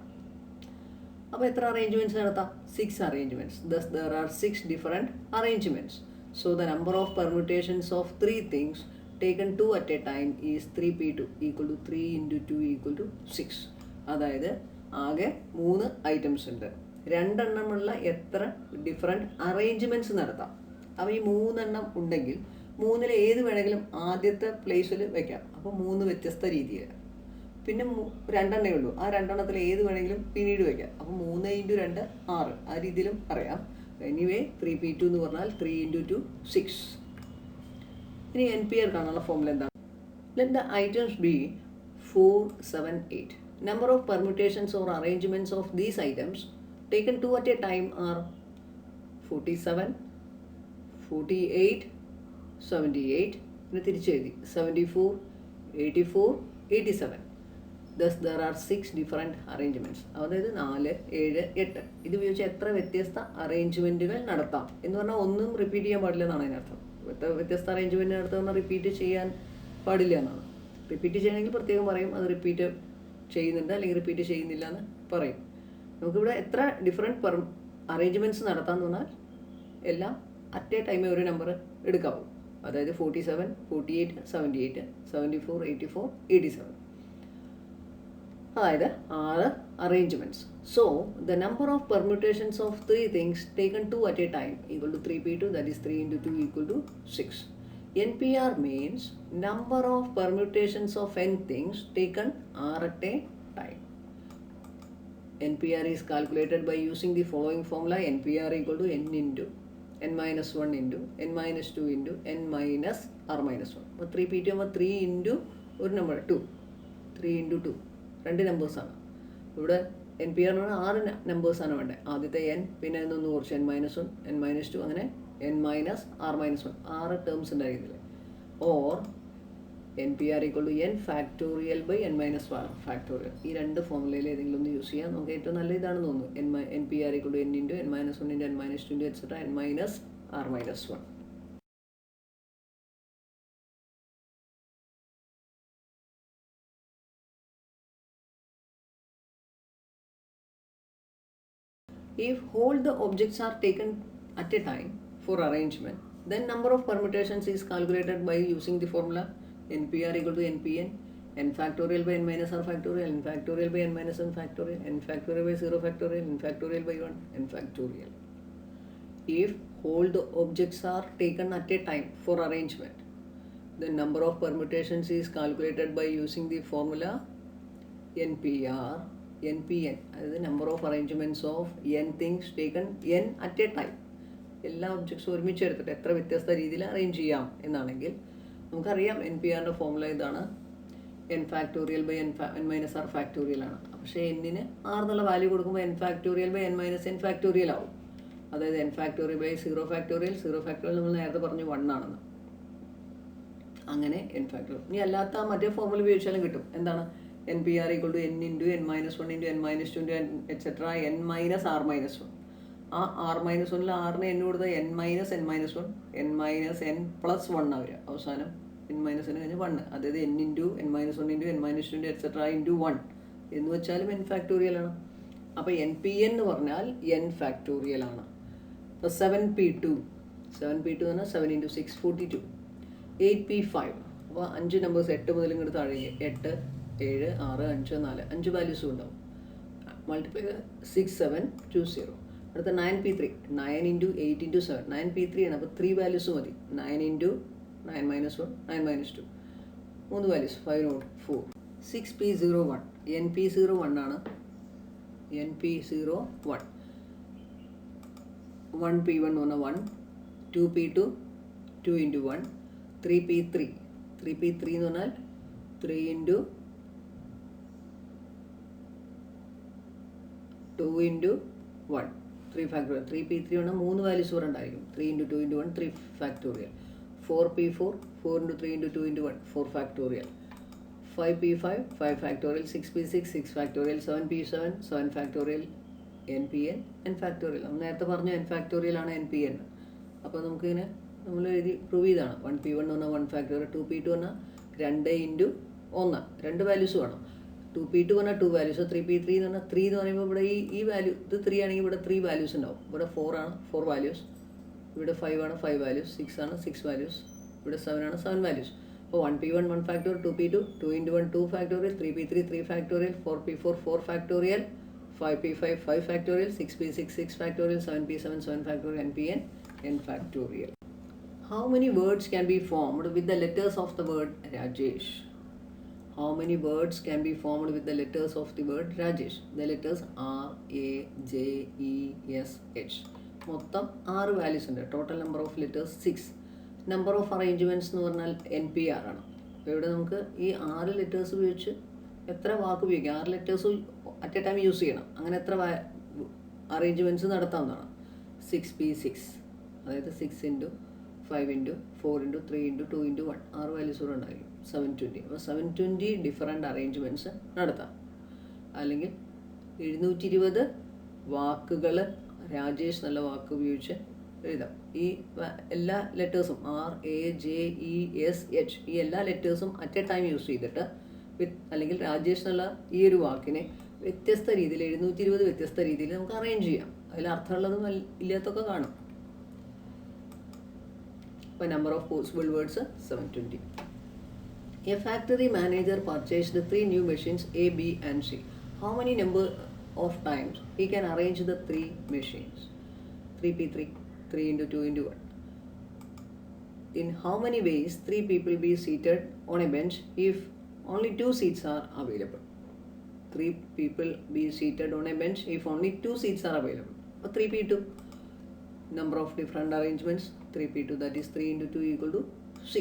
S1: അപ്പോൾ എത്ര അറേഞ്ച്മെൻറ്റ്സ് നടത്താം? 6 arrangements. Thus there are 6 different arrangements. So the number of permutations of three things taken two at a time is 3p2 equal to 3 into 2 equal to 6. അതായത് ആകെ 3 items ഉണ്ട്. രണ്ടെണ്ണമുള്ള എത്ര ഡിഫറെൻറ്റ് അറേഞ്ച്മെൻറ്റ്സ് നടത്താം. അപ്പോൾ ഈ 3 എണ്ണം ഉണ്ടെങ്കിൽ 3-ൽ ഏത് വേണമെങ്കിലും ആദ്യത്തെ പ്ലേസിൽ വെക്കാം. അപ്പോൾ 3 വ്യത്യസ്ത രീതിയിൽ. പിന്നെ 2 എണ്ണേ ഉള്ളൂ. ആ 2 എണ്ണത്തിൽ ഏത് വേണമെങ്കിലും പിന്നീട് വയ്ക്കാം. അപ്പോൾ 3 × 2 6. ആ രീതിയിലും അറിയാം. എനിവേ 3p2 എന്ന് പറഞ്ഞാൽ 3 × 2 6. ഇനി NPR കാണാനുള്ള ഫോമുല എന്താണ്? Let the items be 4, 7, 8. Number of permutations or arrangements of these items taken two at a time are 47, 48, 78. പിന്നെ തിരിച്ചെഴുതി 74, 84, 87. Thus there are 6 different arrangements. അതായത് 4, 7, 8. ഇത് ഉപയോഗിച്ച് എത്ര വ്യത്യസ്ത അറേഞ്ച്മെൻറ്റുകൾ നടത്താം എന്ന് പറഞ്ഞാൽ ഒന്നും റിപ്പീറ്റ് ചെയ്യാൻ പാടില്ല എന്നാണ് അതിനർത്ഥം. വ്യത്യസ്ത അറേഞ്ച്മെൻറ്റ് നടത്തുന്ന റിപ്പീറ്റ് ചെയ്യാൻ പാടില്ല എന്നാണ്. റിപ്പീറ്റ് ചെയ്യണമെങ്കിൽ പ്രത്യേകം പറയും അത് റിപ്പീറ്റ് ചെയ്യുന്നുണ്ട് അല്ലെങ്കിൽ റിപ്പീറ്റ് ചെയ്യുന്നില്ല എന്ന് പറയും. നമുക്കിവിടെ എത്ര ഡിഫറെൻറ്റ് അറേഞ്ച്മെൻറ്റ്സ് നടത്താമെന്ന് പറഞ്ഞാൽ എല്ലാം അറ്റ് എ ടൈമേ ഒരു നമ്പർ എടുക്കാവൂ. അതായത് 47, 48, 78, 74, 84, 87. അതായത് 6 arrangements. So the number of permutations of 3 things taken 2 at a time equal to 3p2, that is 3 × 2 equal to 6. NPR means number of permutations of n things taken r at a time. NPR is calculated by using the following formula. NPR equal to n into n minus 1 into n minus 2 into n minus r minus 1. അപ്പോൾ 3p2 ആകുമ്പോൾ 3 into ഒരു number 2, 3 into 2 2 നമ്പേഴ്സാണ്. ഇവിടെ NPR എന്ന് പറഞ്ഞാൽ 6 നമ്പേഴ്സാണ് വേണ്ടത്. ആദ്യത്തെ n, പിന്നെ എന്നൊന്ന് കുറച്ച് n minus 1, n minus 2, അങ്ങനെ n minus r minus 1, 6 terms ഉണ്ടായിരുന്നില്ലേ. Or NPR equal to n factorial by n minus r factorial. ഈ രണ്ട് ഫോമുലയിൽ ഏതെങ്കിലും ഒന്ന് യൂസ് ചെയ്യാം. നമുക്ക് ഏറ്റവും നല്ല ഇതാണെന്ന് തോന്നുന്നു. NPR equal to n into n minus 1 into n minus 2 into etc. n minus r minus 1. If all the objects are taken at a time for arrangement, then number of permutations is calculated by using the formula NPR equal to NPN, n factorial by n minus r factorial, n factorial by n minus n factorial, n factorial by 0 factorial, n factorial by 1, n factorial. If all the objects are taken at a time for arrangement, the number of permutations is calculated by using the formula NPR, NPN, അതായത് number of arrangements of n things taken n at a time. എല്ലാ ഒബ്ജക്ട്സും ഒരുമിച്ച് എടുത്തിട്ട് എത്ര വ്യത്യസ്ത രീതിയിൽ arrange ചെയ്യാം എന്നാണെങ്കിൽ നമുക്കറിയാം NPRൻ്റെ ഫോമുല ഇതാണ്. n factorial by n minus r factorial ആണ്. പക്ഷേ എന്നിന് r എന്നുള്ള വാല്യൂ കൊടുക്കുമ്പോൾ n factorial by n minus n factorial ആവും. അതായത് n factorial by 0 factorial, 0 factorial നമ്മൾ നേരത്തെ പറഞ്ഞു 1 ആണെന്ന്. അങ്ങനെ n ഫാക്ടോറിയൽ. ഇനി അല്ലാത്ത മറ്റേ ഫോമുല ഉപയോഗിച്ചാലും കിട്ടും. എന്താണ്? NPR equal to n into n minus 1 into n minus 2 into n etc. n minus r minus 1. ആ r minus 1-ൽ r-ന് n കൊടുത്ത n minus n minus 1, n minus n plus 1 ആ വരിക. അവസാനം n minus n കഴിഞ്ഞ് 1. അതായത് n into n minus 1 into n minus 2 into etc. into 1 എന്ന് വെച്ചാലും n factorial ആണ്. അപ്പോൾ NPN എന്ന് പറഞ്ഞാൽ n ഫാക്ടോറിയൽ ആണ്. അപ്പോൾ 7p2 എന്ന് പറഞ്ഞാൽ 7 into 6 42. 8p5. അപ്പോൾ 5 നമ്പേഴ്സ് 8 മുതൽ ഇങ്ങോട്ട് താഴെ 8, 7, 6, 5, 4 5 വാല്യൂസും ഉണ്ടാവും. മൾട്ടിപ്ലൈ 6, 7, 2, 0. അടുത്ത 9p3 9 into 8 into 7 9p3 ആണ്. അപ്പോൾ 3 വാല്യൂസ് മതി. 9 into 9 minus 1 9 minus 2 3 values 5 not 4. 6p01 np01 ആണ്. np01 1p1 എന്ന് പറഞ്ഞാൽ 1, 2p2 2 into 1, 3p3 എന്ന് പറഞ്ഞാൽ 3 into 2 into 1 3 ഫാക്ടോറിയൽ. 3p3 ആണ് 3 വാല്യൂസ് ഇവിടെ ഉണ്ടായിരിക്കും. 3 into 2 into 1 3 factorial. 4p4 4 into 3 into 2 into 1 4 factorial. 5p5 5 factorial. 6p6 6 factorial. 7p7 7 factorial. NPN n factorial. നമ്മൾ നേരത്തെ പറഞ്ഞു n ഫാക്ടോറിയൽ ആണ് NPN. അപ്പോൾ നമുക്കിങ്ങനെ നമ്മൾ എഴുതി പ്രൂവ് ചെയ്താണ്. 1p1 എന്ന് പറഞ്ഞാൽ 1 ഫാക്ടോറിയൽ. 2p2 പറഞ്ഞാൽ 2 into 1 2 വാല്യൂസ് വേണം. 2p2 പറഞ്ഞാൽ 2 വാല്യൂസ്. 3p3 എന്ന് പറഞ്ഞാൽ 3 എന്ന് പറയുമ്പോൾ ഇവിടെ ഈ വാല്യൂ ഇത് 3 ആണെങ്കിൽ ഇവിടെ 3 വാല്യൂസ് ഉണ്ടാവും. ഇവിടെ 4 ആണ് 4 വാല്യൂസ്. ഇവിടെ 5 ആണ് 5 വാല്യൂസ്, 6 ആണ് 6 വാല്യൂസ്, ഇവിടെ 7 ആണ് 7 വാല്യൂസ്. അപ്പോൾ 1p1 1 factorial, 2p2 2 into 1 2 factorial, 3p3 3 factorial, 4p4 4 factorial, 5p5 5 factorial, 6p6 6 factorial, 7p7 7 factorial, npn n factorial. How many words can be formed with the letters of the word Rajesh? How many words can be formed with the letters of the word Rajesh? The letters R, A, J, E, S, H. മൊത്തം 6 values ഉണ്ട്. Total number of letters 6. Number of arrangements എന്ന് പറഞ്ഞാൽ NPR ആണ്. അപ്പോൾ ഇവിടെ നമുക്ക് ഈ 6 letters ഉപയോഗിച്ച് എത്ര വാക്ക് ഉപയോഗിക്കാം, 6 letters at a time use ചെയ്യണം. അങ്ങനെ എത്ര അറേഞ്ച്മെൻറ്റ്സ് നടത്താവുന്നതാണ്. 6p6, അതായത് 6 into 5 into 4 into 3 into 2 into 1, 6 values കൂടെ ഉണ്ടായിരിക്കും. 720. അപ്പോൾ 720 ഡിഫറെൻ്റ് അറേഞ്ച്മെൻറ്റ്സ് നടത്താം. അല്ലെങ്കിൽ 720 വാക്കുകൾ രാജേഷ് എന്നുള്ള വാക്ക് ഉപയോഗിച്ച് എഴുതാം. ഈ എല്ലാ ലെറ്റേഴ്സും RAJESH ഈ എല്ലാ ലെറ്റേഴ്സും അറ്റ് എ ടൈം യൂസ് ചെയ്തിട്ട് അല്ലെങ്കിൽ രാജേഷ് എന്നുള്ള ഈ ഒരു വാക്കിനെ വ്യത്യസ്ത രീതിയിൽ 720 വ്യത്യസ്ത രീതിയിൽ നമുക്ക് അറേഞ്ച് ചെയ്യാം. അതിൽ അർത്ഥമുള്ളതും ഇല്ലാത്തൊക്കെ കാണും. അപ്പോൾ number of possible words 720. A factory manager purchased 3 new machines A, B and C. How many number of times he can arrange the 3 machines? 3p3, 3 into 2 into 1. In how many ways 3 people be seated on a bench if only 2 seats are available? 3 people be seated on a bench if only 2 seats are available. 3p2. Number of different arrangements 3p2, that is 3 into 2 equal to 6.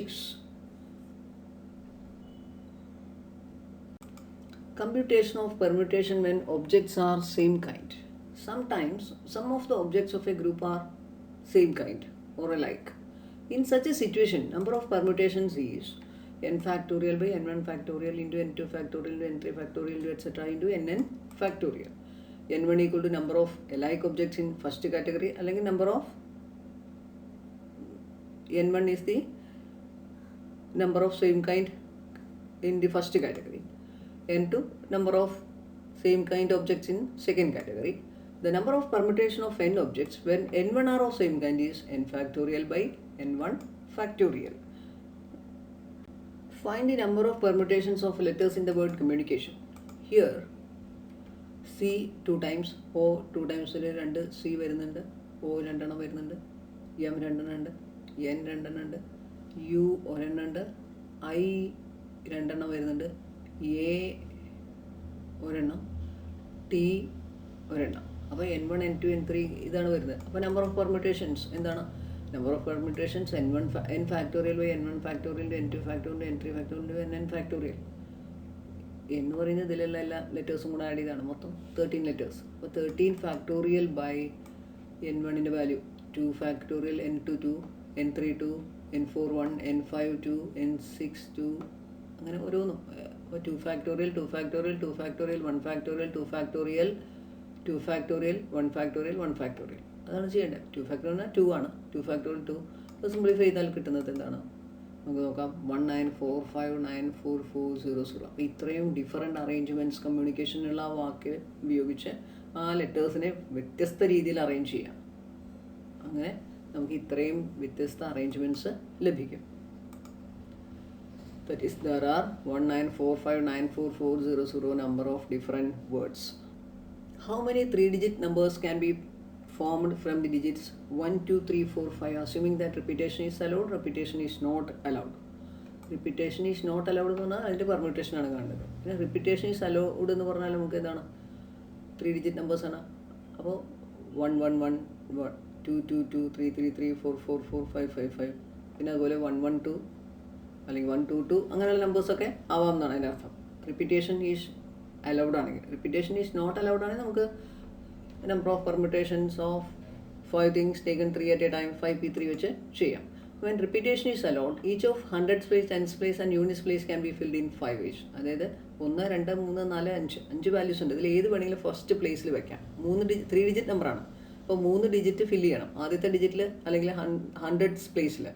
S1: Computation of permutation when objects are same kind. Sometimes some of the objects of a group are same kind or alike. In such a situation, number of permutations is n factorial by n1 factorial into n2 factorial into n3 factorial into etc. into nn factorial. n1 equal to number of alike objects in first category, അല്ലെങ്കിൽ number of n1 is the number of same kind in the first category, n2 number of same kind objects in second category. The number of permutation of n objects when n1 are of same kind is n factorial by n1 factorial. Find the number of permutations of letters in the word communication. Here C 2 times, O 2 times 2, C വരുന്നുണ്ട്, O 2 എണ്ണം വരുന്നുണ്ട്, M 2 എണ്ണം ഉണ്ട്, N 2 എണ്ണം ഉണ്ട്, U 1 എണ്ണം ഉണ്ട്, I 2 എണ്ണം വരുന്നുണ്ട്, A 1 എണ്ണം, T 1 എണ്ണം. അപ്പോൾ n1 n2 n3 ഇതാണ് വരുന്നത്. അപ്പോൾ നമ്പർ ഓഫ് പെർമ്യൂട്ടേഷൻസ് എന്താണ്? Number of permutations n factorial by n1 factorial n2 factorial n3 factorial nn factorial എന്ന് പറയുന്നത് ഇതിലുള്ള എല്ലാ ലെറ്റേഴ്സും കൂടെ ആഡ് ചെയ്താണ് മൊത്തം 13 ലെറ്റേഴ്സ്. അപ്പോൾ 13 ഫാക്ടോറിയൽ ബൈ n1ൻ്റെ value 2 factorial n2 2 n3 2 n4 1 n5 2 n6 2 അങ്ങനെ ഓരോന്നും. അപ്പോൾ 2 factorial 2 factorial 2 factorial 1 factorial 2 factorial 2 factorial 1 factorial 1 factorial അതാണ് ചെയ്യേണ്ടത്. 2 ഫാക്ടോറിയൽ 2 ആണ്. 2 ഫാക്ടോറിയൽ 2 അപ്പോൾ സിംപ്ലിഫൈ ചെയ്താൽ കിട്ടുന്നത് എന്താണ്? നമുക്ക് നോക്കാം. 1945944000. അപ്പോൾ ഇത്രയും ഡിഫറെൻറ്റ് അറേഞ്ച്മെൻറ്റ്സ് കമ്മ്യൂണിക്കേഷനുള്ള ആ വാക്ക് ഉപയോഗിച്ച് ആ ലെറ്റേഴ്സിനെ വ്യത്യസ്ത രീതിയിൽ അറേഞ്ച് ചെയ്യാം. അങ്ങനെ നമുക്ക് ഇത്രയും വ്യത്യസ്ത അറേഞ്ച്മെൻറ്റ്സ് ലഭിക്കും. That is, there are 1945944000 number of different words. How many 3-digit numbers can be formed from the digits 1, 2, 3, 4, 5, assuming that repetition is allowed, repetition is not allowed. Repetition is not allowed എന്ന് പറഞ്ഞാൽ അതിൻ്റെ permutation ആണ് കാണുന്നത്. പിന്നെ repetition is allowed എന്ന് പറഞ്ഞാൽ നമുക്ക് എന്താണ്? 3-digit numbers ആണ്. അപ്പോൾ 1, 1, 1, 2, 2, 2, 3, 3, 3, 4, 4, 4, 5, 5, 5. പിന്നെ അതുപോലെ 1, 1, 2 അല്ലെങ്കിൽ 1, 2, 2 അങ്ങനെയുള്ള നമ്പേഴ്സൊക്കെ ആവാം എന്നാണ് അതിൻ്റെ അർത്ഥം. റിപ്പീറ്റേഷൻ ഈസ് അലൗഡ് ആണെങ്കിൽ. റിപ്പീറ്റേഷൻ ഈസ് നോട്ട് അലൗഡ് ആണെങ്കിൽ നമുക്ക് number of permutations of 5 things taken 3 at a time 5p3 വെച്ച് ചെയ്യാം. When repetition is allowed, each of 100s place, 10s place and units place can be filled in 5 ways. അതായത് 1, 2, 3, 4, 5 values ഉണ്ട്. ഇതിൽ ഏത് വേണമെങ്കിലും first പ്ലേസിൽ വെക്കാം. 3-digit നമ്പറാണ്. അപ്പോൾ 3 ഡിജിറ്റ് ഫില്ല് ചെയ്യണം. ആദ്യത്തെ ഡിജിറ്റിൽ അല്ലെങ്കിൽ 100s പ്ലേസിൽ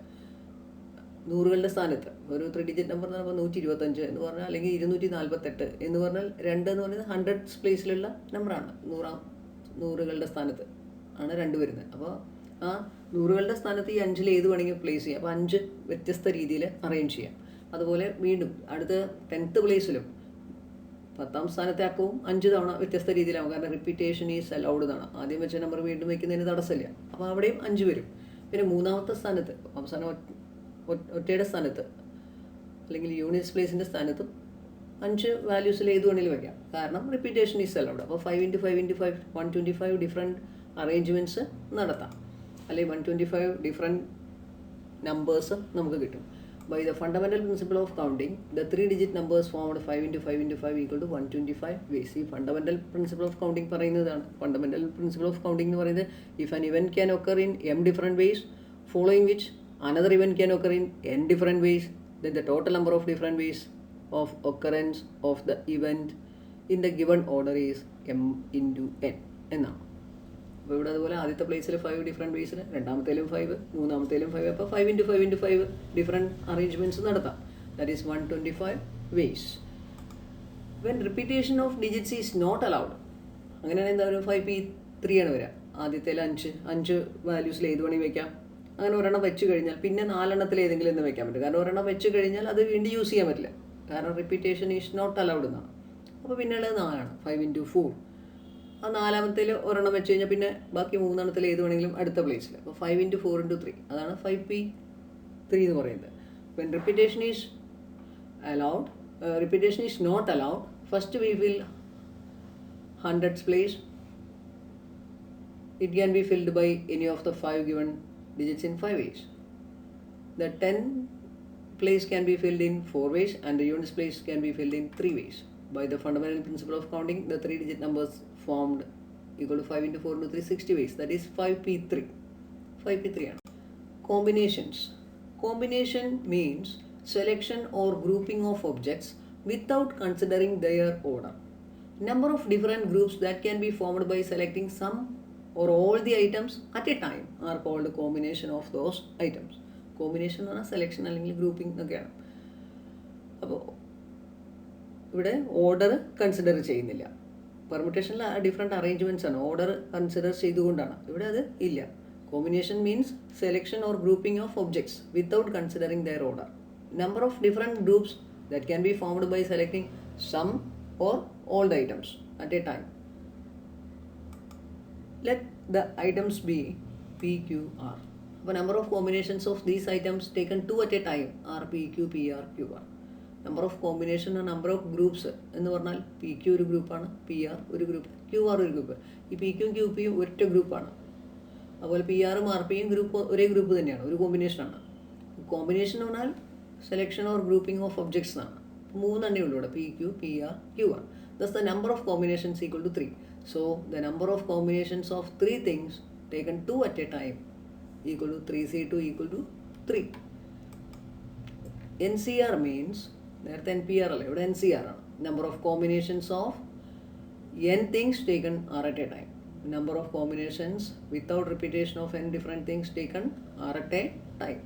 S1: 100കളുടെ സ്ഥാനത്ത് ഒരു 3-digit നമ്പർ എന്ന് പറയുമ്പോൾ 125 എന്ന് പറഞ്ഞാൽ അല്ലെങ്കിൽ 248 എന്ന് പറഞ്ഞാൽ 2 എന്ന് പറയുന്നത് 100s പ്ലേസിലുള്ള നമ്പറാണ്. 100കളുടെ സ്ഥാനത്ത് ആണ് 2 വരുന്നത്. അപ്പോൾ ആ നൂറുകളുടെ സ്ഥാനത്ത് ഈ 5-ൽ ഏത് വേണമെങ്കിൽ പ്ലേസ് ചെയ്യാം. അപ്പോൾ 5 വ്യത്യസ്ത രീതിയിൽ അറേഞ്ച് ചെയ്യാം. അതുപോലെ വീണ്ടും അടുത്ത 10th പ്ലേസിലും 10ാം സ്ഥാനത്തെ അക്കവും 5 തവണ വ്യത്യസ്ത രീതിയിലാവും. കാരണം റിപ്പീറ്റേഷൻ ഈസ് അലൗഡ് എന്നാണ്. ആദ്യം വെച്ച നമ്പർ വീണ്ടും വയ്ക്കുന്നതിന് തടസ്സമില്ല. അപ്പോൾ അവിടെയും 5 വരും. പിന്നെ 3ാമത്തെ സ്ഥാനത്ത് അവസാനം ഒറ്റയുടെ സ്ഥാനത്ത് അല്ലെങ്കിൽ യൂണിറ്റ്സ് പ്ലേസിൻ്റെ സ്ഥാനത്തും 5 വാല്യൂസിൽ ഏത് വേണമെങ്കിലും വയ്ക്കാം. കാരണം റിപ്പീറ്റേഷൻ ഈസ് അലൗഡ്. അപ്പോൾ 5 × 5 × 5 125 ഡിഫറെൻറ്റ് അറേഞ്ച്മെൻറ്റ്സ് നടത്താം. അല്ലെങ്കിൽ 125 ഡിഫറെൻറ്റ് നമ്പേഴ്സ് നമുക്ക് കിട്ടും. By the fundamental principle of counting, the 3-digit numbers formed 5 × 5 × 5 equal to 125 ways. ഈ ഫണ്ടമെൻ്റൽ പ്രിൻസിപ്പിൾ ഓഫ് കൗണ്ടിങ് പറയുന്നതാണ്. ഫണ്ടമെൻ്റൽ പ്രിൻസിപ്പിൾ ഓഫ് കൗണ്ടിങ് എന്ന് പറയുന്നത് if an event can occur in m different ways, following which another event can occur in n different ways, then the total number of different ways of occurrence of the event in the given order is m into n എന്നാണ്. അപ്പോൾ ഇവിടെ അതുപോലെ ആദ്യത്തെ പ്ലേസിൽ 5 different വേസിൽ, രണ്ടാമത്തേലും 5, മൂന്നാമത്തേലും 5. അപ്പോൾ 5 × 5 × 5 different arrangements നടത്താം. That is 125 ways. When repetition of digits is not allowed, അങ്ങനെയാണെങ്കിൽ എന്താ പറയുക, 5p3 ആണ് വരിക. ആദ്യത്തേൽ 5 വാല്യൂസിൽ ഏത് വേണമെങ്കിൽ വയ്ക്കാം. അങ്ങനെ ഒരെണ്ണം വെച്ച് കഴിഞ്ഞാൽ പിന്നെ 4 ഏതെങ്കിലും ഒന്ന് വയ്ക്കാൻ പറ്റും. കാരണം ഒരെണ്ണം വെച്ച് കഴിഞ്ഞാൽ അത് വീണ്ടും യൂസ് ചെയ്യാൻ പറ്റില്ല. കാരണം റിപ്പീറ്റേഷൻ ഈസ് നോട്ട് അലൗഡ് എന്നാണ്. അപ്പോൾ പിന്നെയുള്ളത് 4ആണ്. 5 × 4. ആ 4ാമത്തേൽ ഒരെണ്ണം വെച്ച് കഴിഞ്ഞാൽ പിന്നെ ബാക്കി 3 ഏത് വേണമെങ്കിലും അടുത്ത പ്ലേസിൽ. അപ്പോൾ 5 × 4 × 3 അതാണ് 5p3 എന്ന് പറയുന്നത്. When repetition is allowed, repetition is not allowed, first we fill 100th place. It can be filled by any of the 5 given digits in 5 ways. The 10 place can be filled in 4 ways and the units place can be filled in 3 ways. By the fundamental principle of counting, the 3-digit numbers formed equal to 5 × 4 × 3 60 ways. That is 5p3. 5p3 ആണ്. Combinations. Combination means selection or grouping of objects without considering their order. Number of different groups that can be formed by selecting some or all the items at a time are called combination of those items. Combination എന്ന് പറഞ്ഞാൽ selection അല്ലെങ്കിൽ grouping എന്നൊക്കെയാണ്. അപ്പോൾ ഇവിടെ order consider ചെയ്യുന്നില്ല. പെർമുട്ടേഷനിൽ different arrangements ആണ്, order consider ചെയ്തുകൊണ്ടാണ്. ഇവിടെ അത് ഇല്ല. Combination means selection or grouping of objects without considering their order. Number of different groups that can be formed by selecting some or all the items at a time. Let the items be P, Q, R. The number of combinations of these items taken 2 at a time are P, Q, P, R, Q, R. Number of combination or number of groups എന്ന് പറഞ്ഞാൽ P, Q ഒരു ഗ്രൂപ്പാണ്, P, R ഒരു group, Q, R ഒരു group. ഈ P, Q, Q, P ഒറ്റ ഗ്രൂപ്പാണ്. അതുപോലെ P, R ഉം R, P യും ഗ്രൂപ്പ് ഒരേ ഗ്രൂപ്പ് തന്നെയാണ്, ഒരു കോമ്പിനേഷനാണ്. കോമ്പിനേഷൻ എന്ന് പറഞ്ഞാൽ selection or grouping of objects ആണ്. 3 എണ്ണേ ഉള്ളൂ ഇവിടെ, P, Q, P, R, Q, R. Thus the number of combinations equal to 3. So the number of combinations of 3 things taken 2 at a time equal to 3C2 equal to 3. NCR means, നേരത്തെ NPR അല്ല, ഇവിടെ NCR ആണ്. Number of combinations of n things taken are at a time. Number of combinations without repetition of n different things taken are at a time.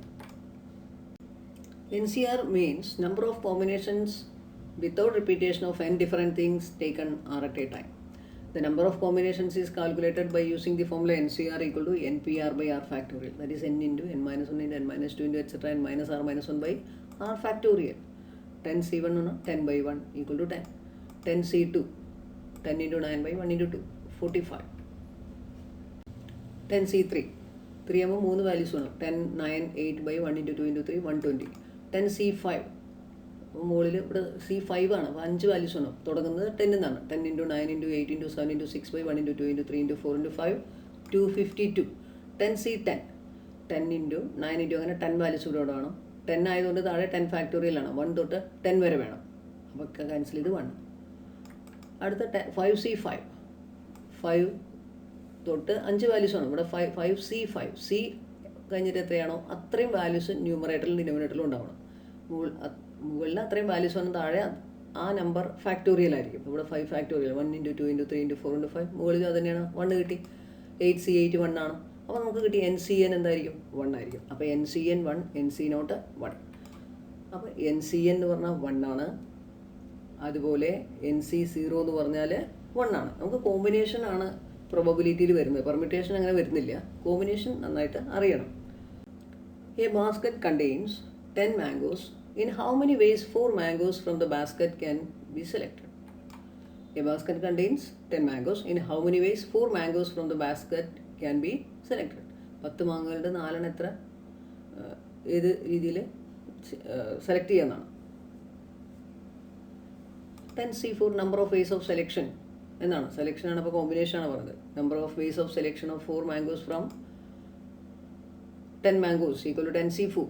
S1: NCR means number of combinations without repetition of n different things taken are at a time. The number of combinations is calculated by using the formula NCR equal to NPR by R factorial. That is n into n minus 1 into n minus 2 into etc. n minus R minus 1 by R factorial. 10C1 10 by 1 equal to 10. 10C2 10 into 9 by 1 into 2 45. 10C3 3 ആകുമ്പോൾ 3 values വേണം. 10 9 8 by 1 into 2 into 3 120. 10C5 മുകളിൽ ഇവിടെ C5 ആണ്, അപ്പോൾ 5 values വേണം. തുടങ്ങുന്നത് 10 എന്നാണ്. 10 into 9 into 8 into 7 into 6 by 1 into 2 into 3 into 4 into 5 252. 10C10 10 into 9 into അങ്ങനെ 10 വാല്യൂസ് ഇവിടെ വേണം. 10 ആയതുകൊണ്ട് താഴെ 10 ഫാക്ടോറിയൽ ആണ്, 1 തൊട്ട് 10 വരെ വേണം. അപ്പോൾ ക്യാൻസൽ ചെയ്ത് 1. അടുത്ത 5C5 5 തൊട്ട് 5 വാല്യൂസ് ആണ്. ഇവിടെ 5C5 C കഴിഞ്ഞിട്ട് എത്രയാണോ അത്രയും വാല്യൂസ് ന്യൂമറേറ്ററിലും ഡിനോമിനേറ്ററിലും ഉണ്ടാവണം. മുകളിൽ അത്രയും വാല്യൂസ് വന്ന് താഴെ ആ നമ്പർ ഫാക്ടോറിയൽ ആയിരിക്കും. ഇവിടെ 5 factorial 1 into 2 into 3 into 4 into 5 മുകളിൽ അത് തന്നെയാണ്. 1 കിട്ടി. 8C8 1 ആണ്. അപ്പോൾ നമുക്ക് കിട്ടി NCN എന്തായിരിക്കും? 1 ആയിരിക്കും. അപ്പോൾ NCN 1 NC0 1. അപ്പോൾ NCN എന്ന് പറഞ്ഞാൽ 1 ആണ്. അതുപോലെ NC0 എന്ന് പറഞ്ഞാൽ 1 ആണ്. നമുക്ക് കോമ്പിനേഷൻ ആണ് പ്രോബബിലിറ്റിയിൽ വരുന്നത്. പെർമ്യൂട്ടേഷൻ അങ്ങനെ വരുന്നില്ല. കോമ്പിനേഷൻ നന്നായിട്ട് അറിയണം. A basket contains 10 mangoes. In how many ways 4 mangoes from the basket can be selected? A basket contains 10 mangoes. In how many ways 4 mangoes from the basket can be selected? 10 മാങ്ങകളുടെ 4 എത്ര ഏത് രീതിയിൽ select ചെയ്യാന്നാണ്. 10C4 number of ways of selection എന്നാണ്. Selection ആണ്, അപ്പോൾ combination ആണ് പറഞ്ഞത്. Number of ways of selection of 4 mangoes from 10 mangoes equal to 10C4.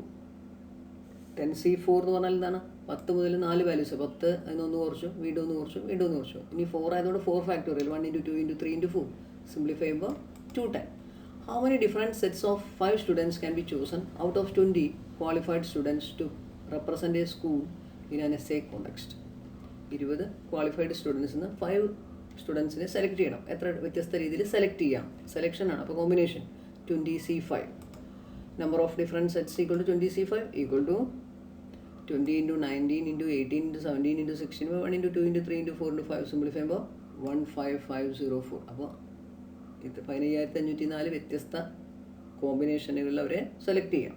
S1: 10C4 എന്ന് പറഞ്ഞാൽ എന്താണ്? 10 മുതൽ 4 വാല്യൂസ്. 10 അതിനൊന്ന് കുറച്ചു, വീണ്ടും ഒന്ന് കുറച്ചു, വീണ്ടും ഒന്ന് കുറച്ചു. ഇനി 4 ആയതുകൊണ്ട് 4 factorial 1 into 2 into 3 into 4 simplify ചെയ്യുമ്പോൾ 210. How many different sets of 5 students can be chosen out of 20 qualified students to represent a school in an essay context? 20 qualified സ്റ്റുഡൻസിന് 5 സ്റ്റുഡൻസിനെ സെലക്ട് ചെയ്യണം. എത്ര വ്യത്യസ്ത രീതിയിൽ സെലക്ട് ചെയ്യാം? സെലക്ഷൻ ആണ്, അപ്പോൾ combination 20C5. Number of different sets equal to 20C5 equal to 20 into 19 into 18 into 17 into 16 1 into 2 into 3 into 4 into 5 simplify ചെയ്യുമ്പോൾ 15504. അപ്പോൾ ഇത് 15504 വ്യത്യസ്ത കോമ്പിനേഷനുകളിൽ അവരെ സെലക്ട് ചെയ്യാം.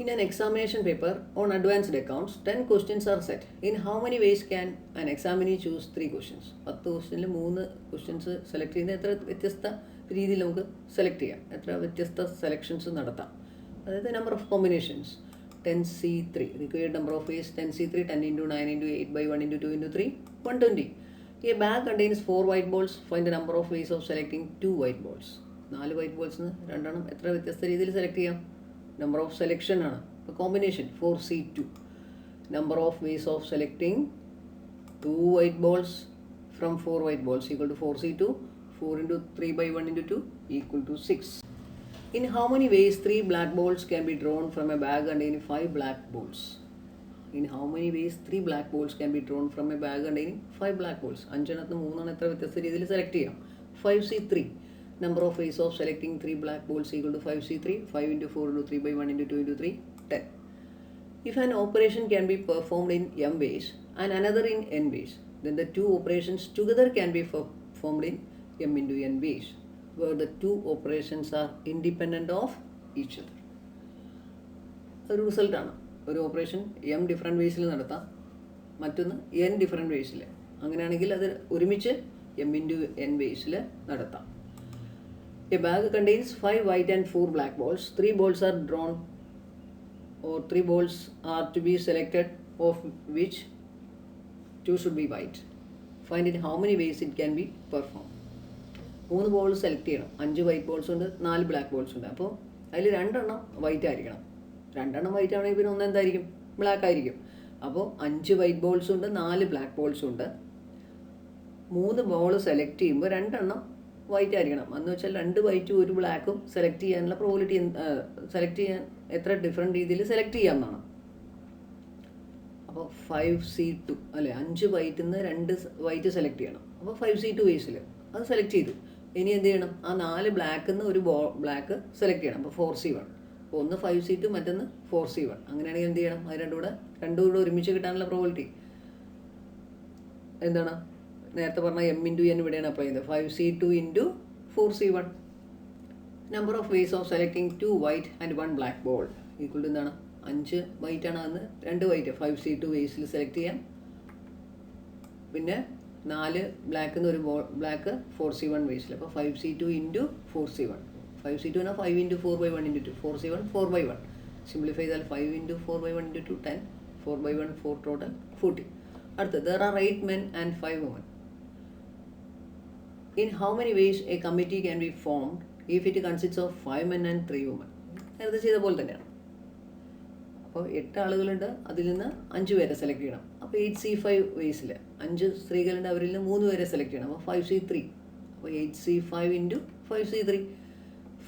S1: In an examination paper on advanced accounts, 10 questions are set. In how many ways can an examinee choose 3 questions? 10 ക്വസ്റ്റ്യനിൽ 3 questions select ചെയ്യുന്നത് എത്ര വ്യത്യസ്ത രീതിയിൽ നമുക്ക് സെലക്ട് ചെയ്യാം, എത്ര വ്യത്യസ്ത സെലക്ഷൻസ് നടത്താം. അതായത് number of combinations 10C3. Required number of ways 10C3, 10 into 9 into 8 by 1 into 2 into 3, 120. A bag contains 4 white balls. Find the number of ways of selecting 2 white balls. 4 white balls രണ്ടെണ്ണം എത്ര വ്യത്യസ്ത രീതിയിൽ select ചെയ്യാം? Number of selection ആണ്, അപ്പോൾ combination 4C2. Number of ways of selecting 2 white balls from 4 white balls equal to 4C2. 4 into 3 by 1 into 2 equal to 6. In how many ways 3 black balls can be drawn from a bag containing 5 black balls? In how many ways 3 black balls can be drawn from a bag containing 5 black balls? 5 എണ്ണത്തിന് 3 എത്ര വ്യത്യസ്ത രീതിയിൽ select ചെയ്യാം? 5C3. Number of ways of selecting 3 black balls equal to 5C3. 5 into 4 into 3 by 1 into 2 into 3, 10. If an operation can be performed in m ways and another in n ways, then the 2 operations together can be performed in m into n ways, where the 2 operations are independent of each other. ഒരു റിസൾട്ടാണ്. ഒരു operation m different വേസിൽ നടത്താം, മറ്റൊന്ന് n different വേസിൽ. അങ്ങനെയാണെങ്കിൽ അത് ഒരുമിച്ച് m into n വേസിൽ നടത്താം. A bag contains 5 white and 4 black balls. 3 balls are drawn, or 3 balls are to be selected, of which 2 should be white. Find in how many ways it can be performed. 3 ball select ചെയ്യണം. 5 white balls ഉണ്ട്, 4 black balls ഉണ്ട്. അപ്പോൾ അതിൽ 2 എണ്ണം white ആയിരിക്കണം. 2 എണ്ണം white ആണെങ്കിൽ പിന്നെ 1 എന്തായിരിക്കും? ബ്ലാക്ക് ആയിരിക്കും. അപ്പോൾ 5 വൈറ്റ് ബോൾസ് ഉണ്ട്, 4 ബ്ലാക്ക് ബോൾസ് ഉണ്ട്. 3 ബോൾ സെലക്ട് ചെയ്യുമ്പോൾ 2 എണ്ണം വൈറ്റ് ആയിരിക്കണം. എന്ന് വെച്ചാൽ 2 വൈറ്റും 1 ബ്ലാക്കും സെലക്ട് ചെയ്യാനുള്ള പ്രോബിലിറ്റി, സെലക്ട് ചെയ്യാൻ എത്ര ഡിഫറെൻറ്റ് രീതിയിൽ സെലക്ട് ചെയ്യാമെന്നാണ്. അപ്പോൾ 5C2 അല്ലേ, 5 വൈറ്റിൽ നിന്ന് 2 വൈറ്റ് സെലക്ട് ചെയ്യണം. അപ്പോൾ 5C2 വേസിൽ അത് സെലക്ട് ചെയ്തു. ഇനി എന്ത് ചെയ്യണം? ആ 4 ബ്ലാക്കിൽ നിന്ന് 1 ബ്ലാക്ക് സെലക്ട് ചെയ്യണം. അപ്പോൾ 4C1. അപ്പോൾ ഒന്ന് 5C2, മറ്റൊന്ന് 4C1. അങ്ങനെയാണെങ്കിൽ എന്ത് ചെയ്യണം? അത് രണ്ടും കൂടെ ഒരുമിച്ച് കിട്ടാനുള്ള പ്രോബിലിറ്റി എന്താണ്? നേരത്തെ പറഞ്ഞ m into n ഇവിടെയാണ് അപ്ലൈ ചെയ്യുന്നത്. 5C2 into 4C1. Number of ways of selecting 2 white and 1 black ball equal to എന്താണ്? 5 വൈറ്റ് ആണ്, അന്ന് 2 വൈറ്റ് 5C2 വേസിൽ സെലക്ട് ചെയ്യാം. പിന്നെ 4 ബ്ലാക്കിൽ നിന്ന് 1 ബ്ലാക്ക് 4C1 വേസിൽ. അപ്പോൾ 5C2 into 4C1. 5C2 എന്നാൽ 5 into 4 by 1 into 2. 4C1 4 by 1. Simplify ചെയ്താൽ 5 into 4 by 1 into 2 10. 4 by 1 4 total 40. അടുത്ത് there are 8 men and 5 women. In how many ways a committee can be formed if it consists of 5 men and 3 women? നേരത്തെ ചെയ്ത പോലെ തന്നെയാണ്. അപ്പോൾ 8 ആളുകളുണ്ട്, അതിൽ നിന്ന് 5 പേരെ സെലക്ട് ചെയ്യണം. അപ്പോൾ 8C5 വേസിൽ 5 സ്ത്രീകളുണ്ട്, അവരിൽ നിന്ന് 3 പേരെ സെലക്ട് ചെയ്യണം. അപ്പോൾ 5C3. അപ്പോൾ 8C5 into 5C3.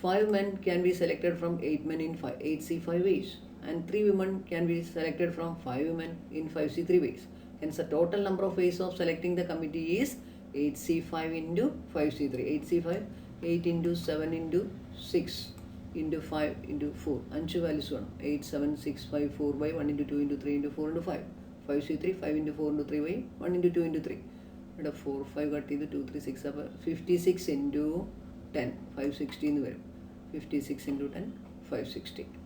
S1: 5 men can be selected from 8 men in 8C5 ways, and 3 women can be selected from 5 women in 5C3 ways. Hence the total number of ways of selecting the committee is 8C5 into 5C3. 8C5, 8 into 7 into 6 into 5 into 4. 5 values വേണം. 8, 7, 6, 5, 4 by 1 into 2 into 3 into 4 into 5. 5C3, 5 into 4 into 3 by 1 into 2 into 3. ഇവിടെ 4 5 cut ചെയ്ത് 2 3 6 അപ്പോൾ 56 into 10 560 എന്ന് വരും. 56 into 10 560.